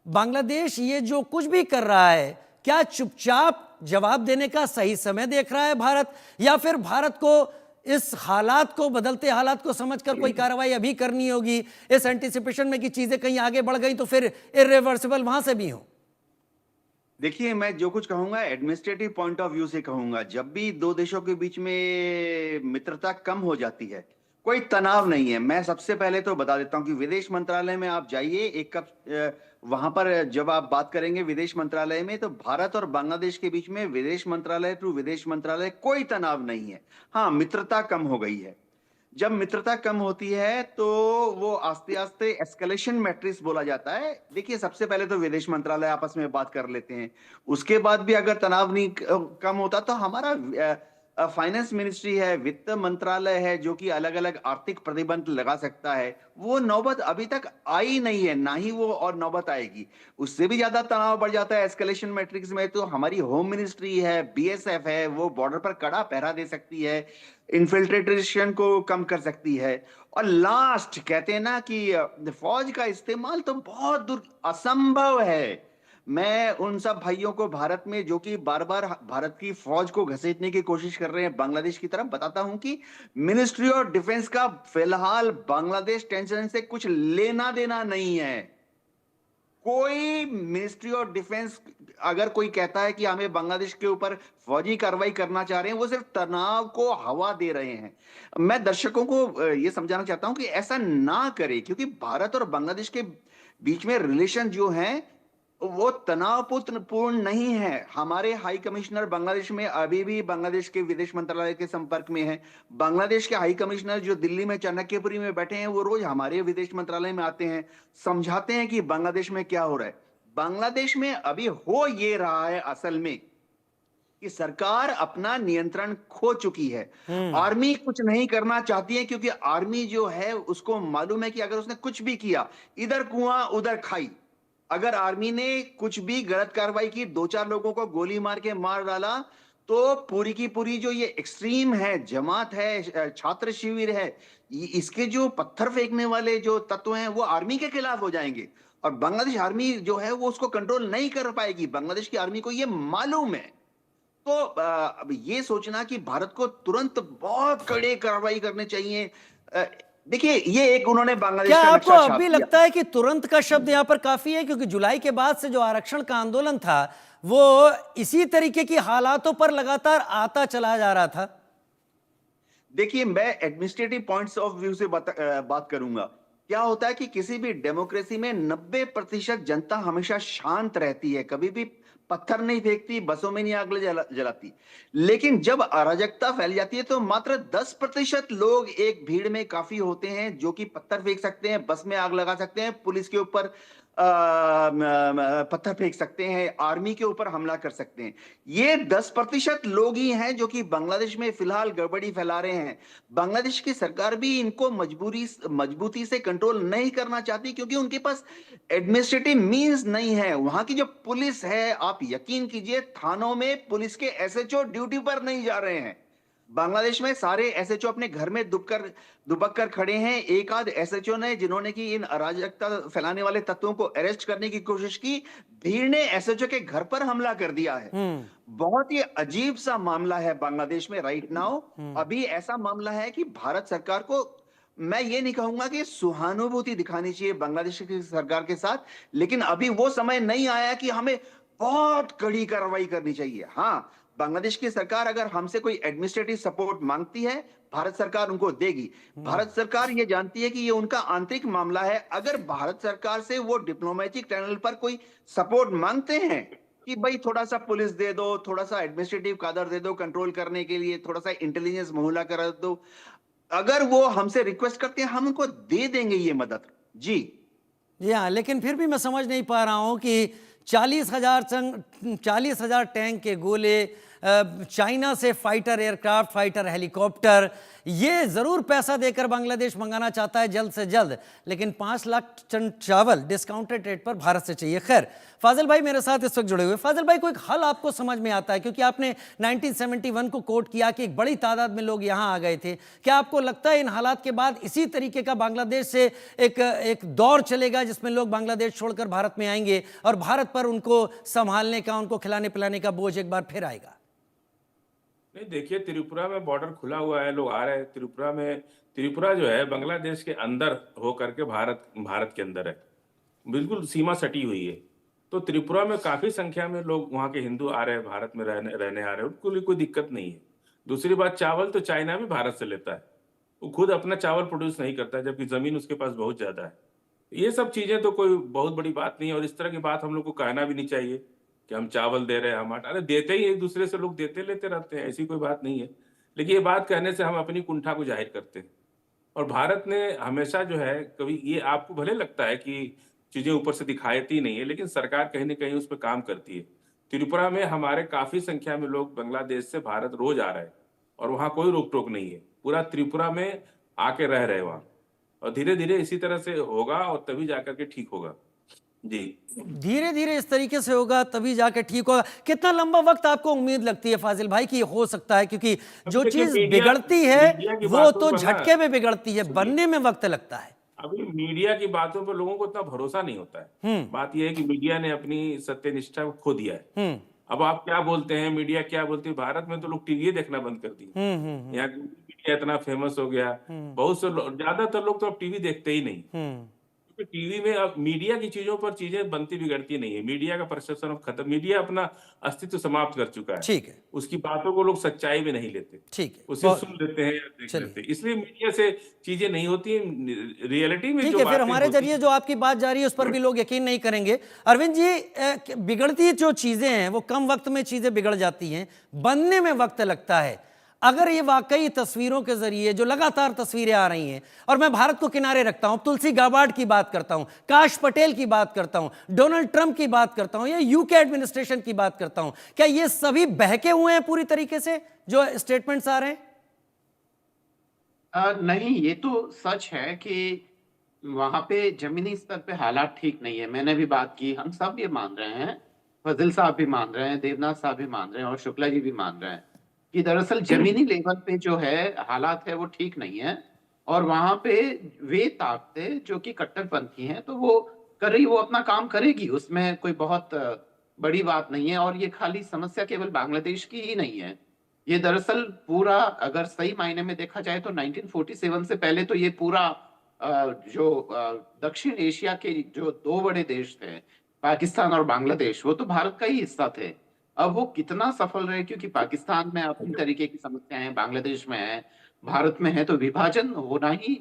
बांग्लादेश ये जो कुछ भी कर रहा है, क्या चुपचाप जवाब देने का सही समय देख रहा है भारत, या फिर भारत को इस हालात को, बदलते हालात को समझकर कोई कार्रवाई अभी करनी होगी, इस एंटीसिपेशन में कि चीजें कहीं आगे बढ़ गई तो फिर इर्रिवर्सिबल वहां से भी हो? देखिए, मैं जो कुछ कहूंगा एडमिनिस्ट्रेटिव पॉइंट ऑफ व्यू से कहूंगा। जब भी दो देशों के बीच में मित्रता कम हो जाती है, कोई तनाव नहीं है। मैं सबसे पहले तो बता देता हूं कि विदेश मंत्रालय में आप जाइए, एक कप वहां पर जब आप बात करेंगे विदेश मंत्रालय में, तो भारत और बांग्लादेश के बीच में विदेश मंत्रालय टू विदेश मंत्रालय कोई तनाव नहीं है। हाँ, मित्रता कम हो गई है। जब मित्रता कम होती है तो वो आस्ते आस्ते एस्केलेशन मैट्रिक्स बोला जाता है। देखिए, सबसे पहले तो विदेश मंत्रालय आपस में बात कर लेते हैं, उसके बाद भी अगर तनाव नहीं कम होता तो हमारा फाइनेंस मिनिस्ट्री है, वित्त मंत्रालय है, जो कि अलग अलग आर्थिक प्रतिबंध लगा सकता है। वो नौबत अभी तक आई नहीं है, ना ही वो और नौबत आएगी। उससे भी ज्यादा तनाव बढ़ जाता है एस्केलेशन मैट्रिक्स में तो हमारी होम मिनिस्ट्री है, BSF है, वो बॉर्डर पर कड़ा पहरा दे सकती है, इन्फिल्ट्रेशन को कम कर सकती है। और लास्ट कहते हैं ना कि फौज का इस्तेमाल तो बहुत दूर असंभव है। मैं उन सब भाइयों को भारत में जो कि बार बार भारत की फौज को घसीटने की कोशिश कर रहे हैं बांग्लादेश की तरफ, बताता हूं कि मिनिस्ट्री ऑफ डिफेंस का फिलहाल बांग्लादेश टेंशन से कुछ लेना देना नहीं है। कोई मिनिस्ट्री ऑफ डिफेंस अगर कोई कहता है कि हमें बांग्लादेश के ऊपर फौजी कार्रवाई करना चाह रहे हैं, वो सिर्फ तनाव को हवा दे रहे हैं। मैं दर्शकों को यह समझाना चाहता हूं कि ऐसा ना करें, क्योंकि भारत और बांग्लादेश के बीच में रिलेशन जो है वो तनावपूर्ण नहीं है। हमारे हाई कमिश्नर बांग्लादेश में अभी भी बांग्लादेश के विदेश मंत्रालय के संपर्क में है। बांग्लादेश के हाई कमिश्नर जो दिल्ली में चाणक्यपुरी में बैठे हैं, वो रोज हमारे विदेश मंत्रालय में आते हैं, समझाते हैं कि बांग्लादेश में क्या हो रहा है। बांग्लादेश में अभी हो ये रहा है असल में कि सरकार अपना नियंत्रण खो चुकी है। आर्मी कुछ नहीं करना चाहती है, क्योंकि आर्मी जो है उसको मालूम है कि अगर उसने कुछ भी किया, इधर कुआं उधर खाई। अगर आर्मी ने कुछ भी गलत कार्रवाई की, 2-4 लोगों को गोली मार के मार डाला, तो पूरी की पूरी जो ये एक्सट्रीम है, जमात है, छात्र शिविर है, इसके जो पत्थर फेंकने वाले जो तत्व हैं वो आर्मी के खिलाफ हो जाएंगे। और बांग्लादेश आर्मी जो है वो उसको कंट्रोल नहीं कर पाएगी। बांग्लादेश की आर्मी को ये मालूम है। तो अब ये सोचना कि भारत को तुरंत बहुत कड़े कार्रवाई करने चाहिए, देखिए ये एक उन्होंने बांग्लादेश क्या का आपको नक्शा छाप अभी दिया। लगता है कि तुरंत का शब्द यहां पर काफी है? क्योंकि जुलाई के बाद से जो आरक्षण का आंदोलन था वो इसी तरीके की हालातों पर लगातार आता चला जा रहा था। देखिए, मैं एडमिनिस्ट्रेटिव पॉइंट्स ऑफ व्यू से बात करूंगा। क्या होता है कि किसी भी डेमोक्रेसी में 90% जनता हमेशा शांत रहती है, कभी भी पत्थर नहीं फेंकती, बसों में नहीं आग जलाती। लेकिन जब अराजकता फैल जाती है तो मात्र 10% लोग एक भीड़ में काफी होते हैं जो कि पत्थर फेंक सकते हैं, बस में आग लगा सकते हैं, पुलिस के ऊपर पत्थर फेंक सकते हैं, आर्मी के ऊपर हमला कर सकते हैं। ये 10% लोग ही हैं जो कि बांग्लादेश में फिलहाल गड़बड़ी फैला रहे हैं। बांग्लादेश की सरकार भी इनको मजबूती से कंट्रोल नहीं करना चाहती, क्योंकि उनके पास एडमिनिस्ट्रेटिव मींस नहीं है। वहां की जो पुलिस है, आप यकीन कीजिए, थानों में पुलिस के एसएचओ ड्यूटी पर नहीं जा रहे हैं। बांग्लादेश में सारे एसएचओ अपने घर में दुबक कर खड़े हैं। एक आध एसएचओ ने जिन्होंने कि इन अराजकता फैलाने वाले तत्वों को अरेस्ट करने की कोशिश की, भीड़ ने एसएचओ के घर पर हमला कर दिया है। बहुत ही अजीब सा मामला है बांग्लादेश में राइट नाउ। अभी ऐसा मामला है कि भारत सरकार को, मैं ये नहीं कहूंगा कि सहानुभूति दिखानी चाहिए बांग्लादेश की सरकार के साथ, लेकिन अभी वो समय नहीं आया कि हमें बहुत कड़ी कार्रवाई करनी चाहिए। हाँ, बांग्लादेश की सरकार अगर हमसे कोई एडमिनिस्ट्रेटिव सपोर्ट मांगती है, भारत सरकार उनको देगी। भारत सरकार ये जानती है कि ये उनका आंतरिक मामला है। अगर भारत सरकार से वो डिप्लोमेटिक चैनल पर कोई सपोर्ट मांगते हैं कि भाई थोड़ा सा पुलिस दे दो, थोड़ा सा एडमिनिस्ट्रेटिव कादर दे दो कंट्रोल करने के लिए, थोड़ा सा इंटेलिजेंस मुहैया करा दो, अगर वो हमसे रिक्वेस्ट करते हैं, हम उनको दे देंगे ये मदद। जी हाँ, लेकिन फिर भी मैं समझ नहीं पा रहा हूं कि 40,000 टैंक के गोले, चाइना से फाइटर एयरक्राफ्ट, फाइटर हेलीकॉप्टर, ये जरूर पैसा देकर बांग्लादेश मंगाना चाहता है जल्द से जल्द, लेकिन 5 लाख टन चावल डिस्काउंटेड रेट पर भारत से चाहिए। खैर, फाजिल भाई मेरे साथ इस वक्त जुड़े हुए। फाजिल भाई, कोई हल आपको समझ में आता है? क्योंकि आपने 1971 को कोट किया कि एक बड़ी तादाद में लोग यहाँ आ गए थे। क्या आपको लगता है इन हालात के बाद इसी तरीके का बांग्लादेश से एक दौर चलेगा जिसमें लोग बांग्लादेश छोड़कर भारत में आएंगे और भारत पर उनको संभालने का, उनको खिलाने पिलाने का बोझ एक बार फिर आएगा? नहीं, देखिए, त्रिपुरा में बॉर्डर खुला हुआ है, लोग आ रहे हैं। त्रिपुरा जो है बांग्लादेश के अंदर हो करके भारत के अंदर है, बिल्कुल सीमा सटी हुई है। तो त्रिपुरा में काफी संख्या में लोग वहाँ के हिंदू आ रहे हैं, भारत में रहने आ रहे हैं, उनको लिए कोई दिक्कत नहीं है। दूसरी बात, चावल तो चाइना भी भारत से लेता है, वो खुद अपना चावल प्रोड्यूस नहीं करता है, जबकि जमीन उसके पास बहुत ज्यादा है। ये सब चीजें तो कोई बहुत बड़ी बात नहीं है, और इस तरह की बात हम लोग को कहना भी नहीं चाहिए कि हम चावल दे रहे हैं, हम अरे देते ही, एक दूसरे से लोग देते लेते रहते हैं, ऐसी कोई बात नहीं है। लेकिन ये बात कहने से हम अपनी कुंठा को जाहिर करते हैं। और भारत ने हमेशा जो है, कभी ये आपको भले लगता है कि चीजें ऊपर से दिखाती नहीं है, लेकिन सरकार कहीं ना कहीं उस पर काम करती है। त्रिपुरा में हमारे काफी संख्या में लोग बांग्लादेश से भारत रोज आ रहे हैं और वहाँ कोई रोक टोक नहीं है। पूरा त्रिपुरा में आके रह रहे वहाँ, और धीरे धीरे इसी तरह से होगा और तभी जाकर के ठीक होगा। जी, धीरे धीरे इस तरीके से होगा तभी जाके ठीक होगा। कितना लंबा वक्त आपको उम्मीद लगती है फाजिल भाई कि ये हो सकता है? क्योंकि जो चीज बिगड़ती है वो तो झटके में बिगड़ती है, बनने में वक्त लगता है। अभी मीडिया की बातों पर लोगों को इतना भरोसा नहीं होता है। बात यह है कि मीडिया ने अपनी सत्यनिष्ठा को खो दिया है। अब आप क्या बोलते हैं, मीडिया क्या बोलती है, भारत में तो लोग टीवी देखना बंद कर दिए। यहाँ की मीडिया इतना फेमस हो गया, बहुत से ज्यादातर लोग तो अब टीवी देखते ही नहीं, क्योंकि टीवी में अब मीडिया की चीजों पर चीजें बनती बिगड़ती नहीं है। मीडिया का परसेप्शन अब खत्म, मीडिया अपना अस्तित्व समाप्त कर चुका है। ठीक है, उसकी बातों को लोग सच्चाई में नहीं लेते, ठीक है, उसे सुन लेते हैं या देख लेते हैं, इसलिए मीडिया से चीजें नहीं होती हैं रियलिटी में। ठीक जो है, फिर बातें हमारे होती जरिए जो आपकी बात जा रही है उस पर भी लोग यकीन नहीं करेंगे। अरविंद जी, बिगड़ती जो चीजें हैं वो कम वक्त में चीजें बिगड़ जाती हैं, बनने में वक्त लगता है। अगर ये वाकई तस्वीरों के जरिए जो लगातार तस्वीरें आ रही हैं, और मैं भारत को किनारे रखता हूं, तुलसी गाबार्ड की बात करता हूं, काश पटेल की बात करता हूं, डोनाल्ड ट्रंप की बात करता हूं, या यूके एडमिनिस्ट्रेशन की बात करता हूं, क्या ये सभी बहके हुए हैं पूरी तरीके से जो स्टेटमेंट्स आ रहे हैं? नहीं, ये तो सच है कि वहां पे जमीनी स्तर पे हालात ठीक नहीं है। मैंने भी बात की, हम सब ये मान रहे हैं, फजिल साहब भी मान रहे हैं, देवनाथ साहब भी मान रहे हैं और शुक्ला जी भी मान रहे हैं कि दरअसल जमीनी लेवल पे जो है हालात है वो ठीक नहीं है। और वहां पे वे ताकतें जो कि कट्टरपंथी हैं तो वो वो अपना काम करेगी, उसमें कोई बहुत बड़ी बात नहीं है। और ये खाली समस्या केवल बांग्लादेश की ही नहीं है, ये दरअसल पूरा, अगर सही मायने में देखा जाए तो 1947 से पहले तो ये पूरा जो दक्षिण एशिया के जो दो बड़े देश थे, पाकिस्तान और बांग्लादेश, वो तो भारत का ही हिस्सा थे। अब वो कितना सफल रहे, क्योंकि पाकिस्तान में अपनी तरीके की समस्याएं हैं, बांग्लादेश में है, भारत में है, तो विभाजन होना ही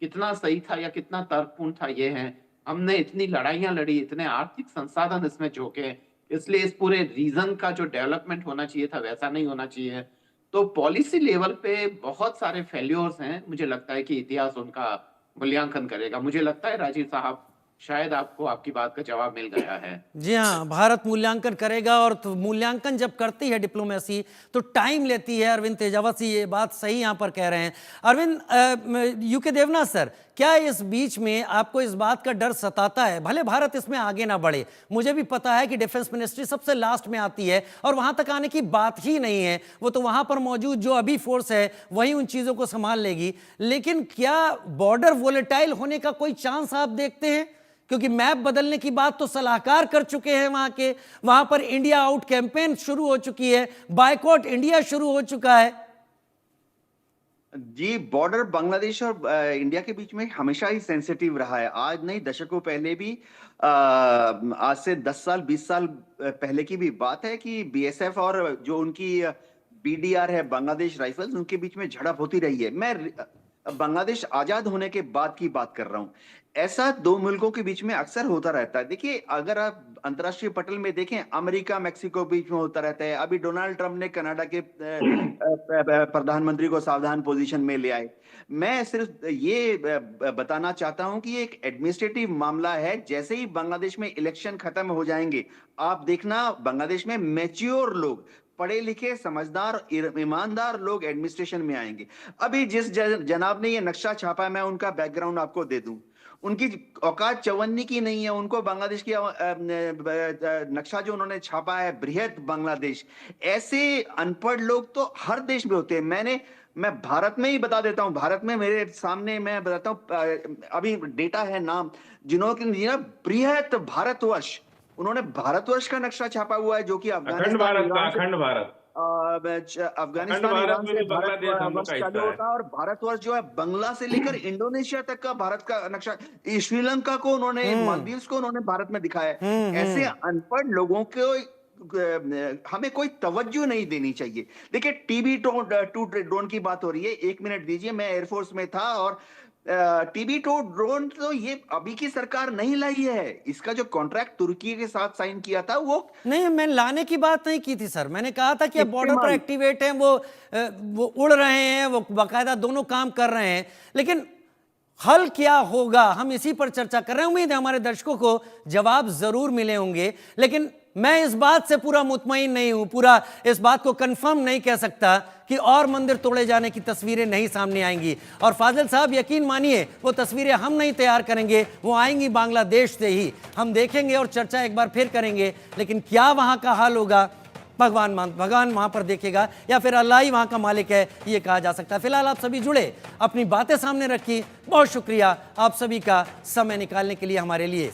कितना सही था या कितना तर्कपूर्ण था, ये है। हमने इतनी लड़ाइयां लड़ी, इतने आर्थिक संसाधन इसमें झोंके, इसलिए इस पूरे रीजन का जो डेवलपमेंट होना चाहिए था वैसा नहीं होना चाहिए। तो पॉलिसी लेवल पे बहुत सारे फेल्योर्स हैं। मुझे लगता है कि इतिहास उनका मूल्यांकन करेगा। मुझे लगता है राजीव साहब, शायद आपको आपकी बात का जवाब मिल गया है। जी हाँ, भारत मूल्यांकन करेगा, और तो मूल्यांकन जब करती है डिप्लोमेसी तो टाइम लेती है। अरविंद तेजावत ये बात सही यहाँ पर कह रहे हैं। अरविंद, यूके देवनाथ सर, क्या इस बीच में आपको इस बात का डर सताता है, भले भारत इसमें आगे ना बढ़े, मुझे भी पता है कि डिफेंस मिनिस्ट्री सबसे लास्ट में आती है और वहां तक आने की बात ही नहीं है, वो तो वहां पर मौजूद जो अभी फोर्स है वही उन चीजों को संभाल लेगी, लेकिन क्या बॉर्डर वोलेटाइल होने का कोई चांस आप देखते हैं? क्योंकि मैप बदलने की बात तो सलाहकार कर चुके हैं वहां पर इंडिया आउट कैंपेन शुरू हो चुकी है, बायकॉट इंडिया शुरू हो चुका है। जी, बॉर्डर बांग्लादेश और इंडिया के बीच में हमेशा ही सेंसिटिव रहा है। आज नहीं, दशकों पहले भी, आज से 10 साल 20 साल पहले की भी बात है कि बीएसएफ और जो उनकी बीडीआर है, बांग्लादेश राइफल्स, उनके बीच में झड़प होती रही है। मैं बांग्लादेश आजाद होने के बाद की बात कर रहा हूं। ऐसा दो मुल्कों के बीच में अक्सर होता रहता है। देखिए, अगर आप अंतर्राष्ट्रीय पटल में देखें, अमेरिका मेक्सिको बीच में होता रहता है। अभी डोनाल्ड ट्रंप ने कनाडा के प्रधानमंत्री को सावधान पोजीशन में ले आए। मैं सिर्फ ये बताना चाहता हूं कि ये एक एडमिनिस्ट्रेटिव मामला है। जैसे ही बांग्लादेश में इलेक्शन खत्म हो जाएंगे, आप देखना बांग्लादेश में मैच्योर लोग, पढ़े लिखे, समझदार, ईमानदार लोग एडमिनिस्ट्रेशन में आएंगे। अभी जिस जनाब ने ये नक्शा छापा है, मैं उनका बैकग्राउंड आपको दे दूं। उनकी औकात चवन्नी की नहीं है। उनको बांग्लादेश की नक्शा जो उन्होंने छापा है, बृहत बांग्लादेश, ऐसे अनपढ़ लोग तो हर देश में होते हैं। मैं भारत में ही बता देता हूं, भारत में मेरे सामने मैं बताता हूं, अभी डेटा है, नाम जिन्होंने बृहत भारतवर्ष, उन्होंने भारतवर्ष का नक्शा छापा हुआ है, जो कि अखंड भारत अफगानिस्तान ईरान से भारतवर्ष चालू होता है, और भारतवर्ष जो है बांग्ला से लेकर इंडोनेशिया तक का भारत का नक्शा, श्रीलंका को उन्होंने, मालदीव्स को उन्होंने भारत में दिखाया है। ऐसे अनपढ़ लोगों को हमें कोई तवज्जो नहीं देनी चाहिए। देखिए, TB2 ड्रोन की बात हो रही है, 1 मिनट दीजिए। मैं एयरफोर्स में था, और TB2 ड्रोन तो ये अभी की सरकार नहीं लाई है। इसका जो कॉन्ट्रैक्ट तुर्की के साथ साइन किया था, वो नहीं, मैं लाने की बात नहीं की थी सर। मैंने कहा था कि बॉर्डर पर एक्टिवेट हैं, वो उड़ रहे हैं, वो बाकायदा दोनों काम कर रहे हैं, लेकिन हल क्या होगा, हम इसी पर चर्चा कर रहे हैं। उम्मीद है हमारे दर्शकों को जवाब जरूर मिले होंगे, लेकिन मैं इस बात से पूरा मुतमईन नहीं हूं, पूरा इस बात को कंफर्म नहीं कह सकता कि और मंदिर तोड़े जाने की तस्वीरें नहीं सामने आएंगी। और फाजिल साहब, यकीन मानिए, वो तस्वीरें हम नहीं तैयार करेंगे, वो आएंगी बांग्लादेश से ही। हम देखेंगे और चर्चा एक बार फिर करेंगे, लेकिन क्या वहां का हाल होगा भगवान वहां पर देखेगा या फिर अल्लाह ही वहां का मालिक है, ये कहा जा सकता है। फिलहाल आप सभी जुड़े, अपनी बातें सामने रखी, बहुत शुक्रिया आप सभी का समय निकालने के लिए हमारे लिए।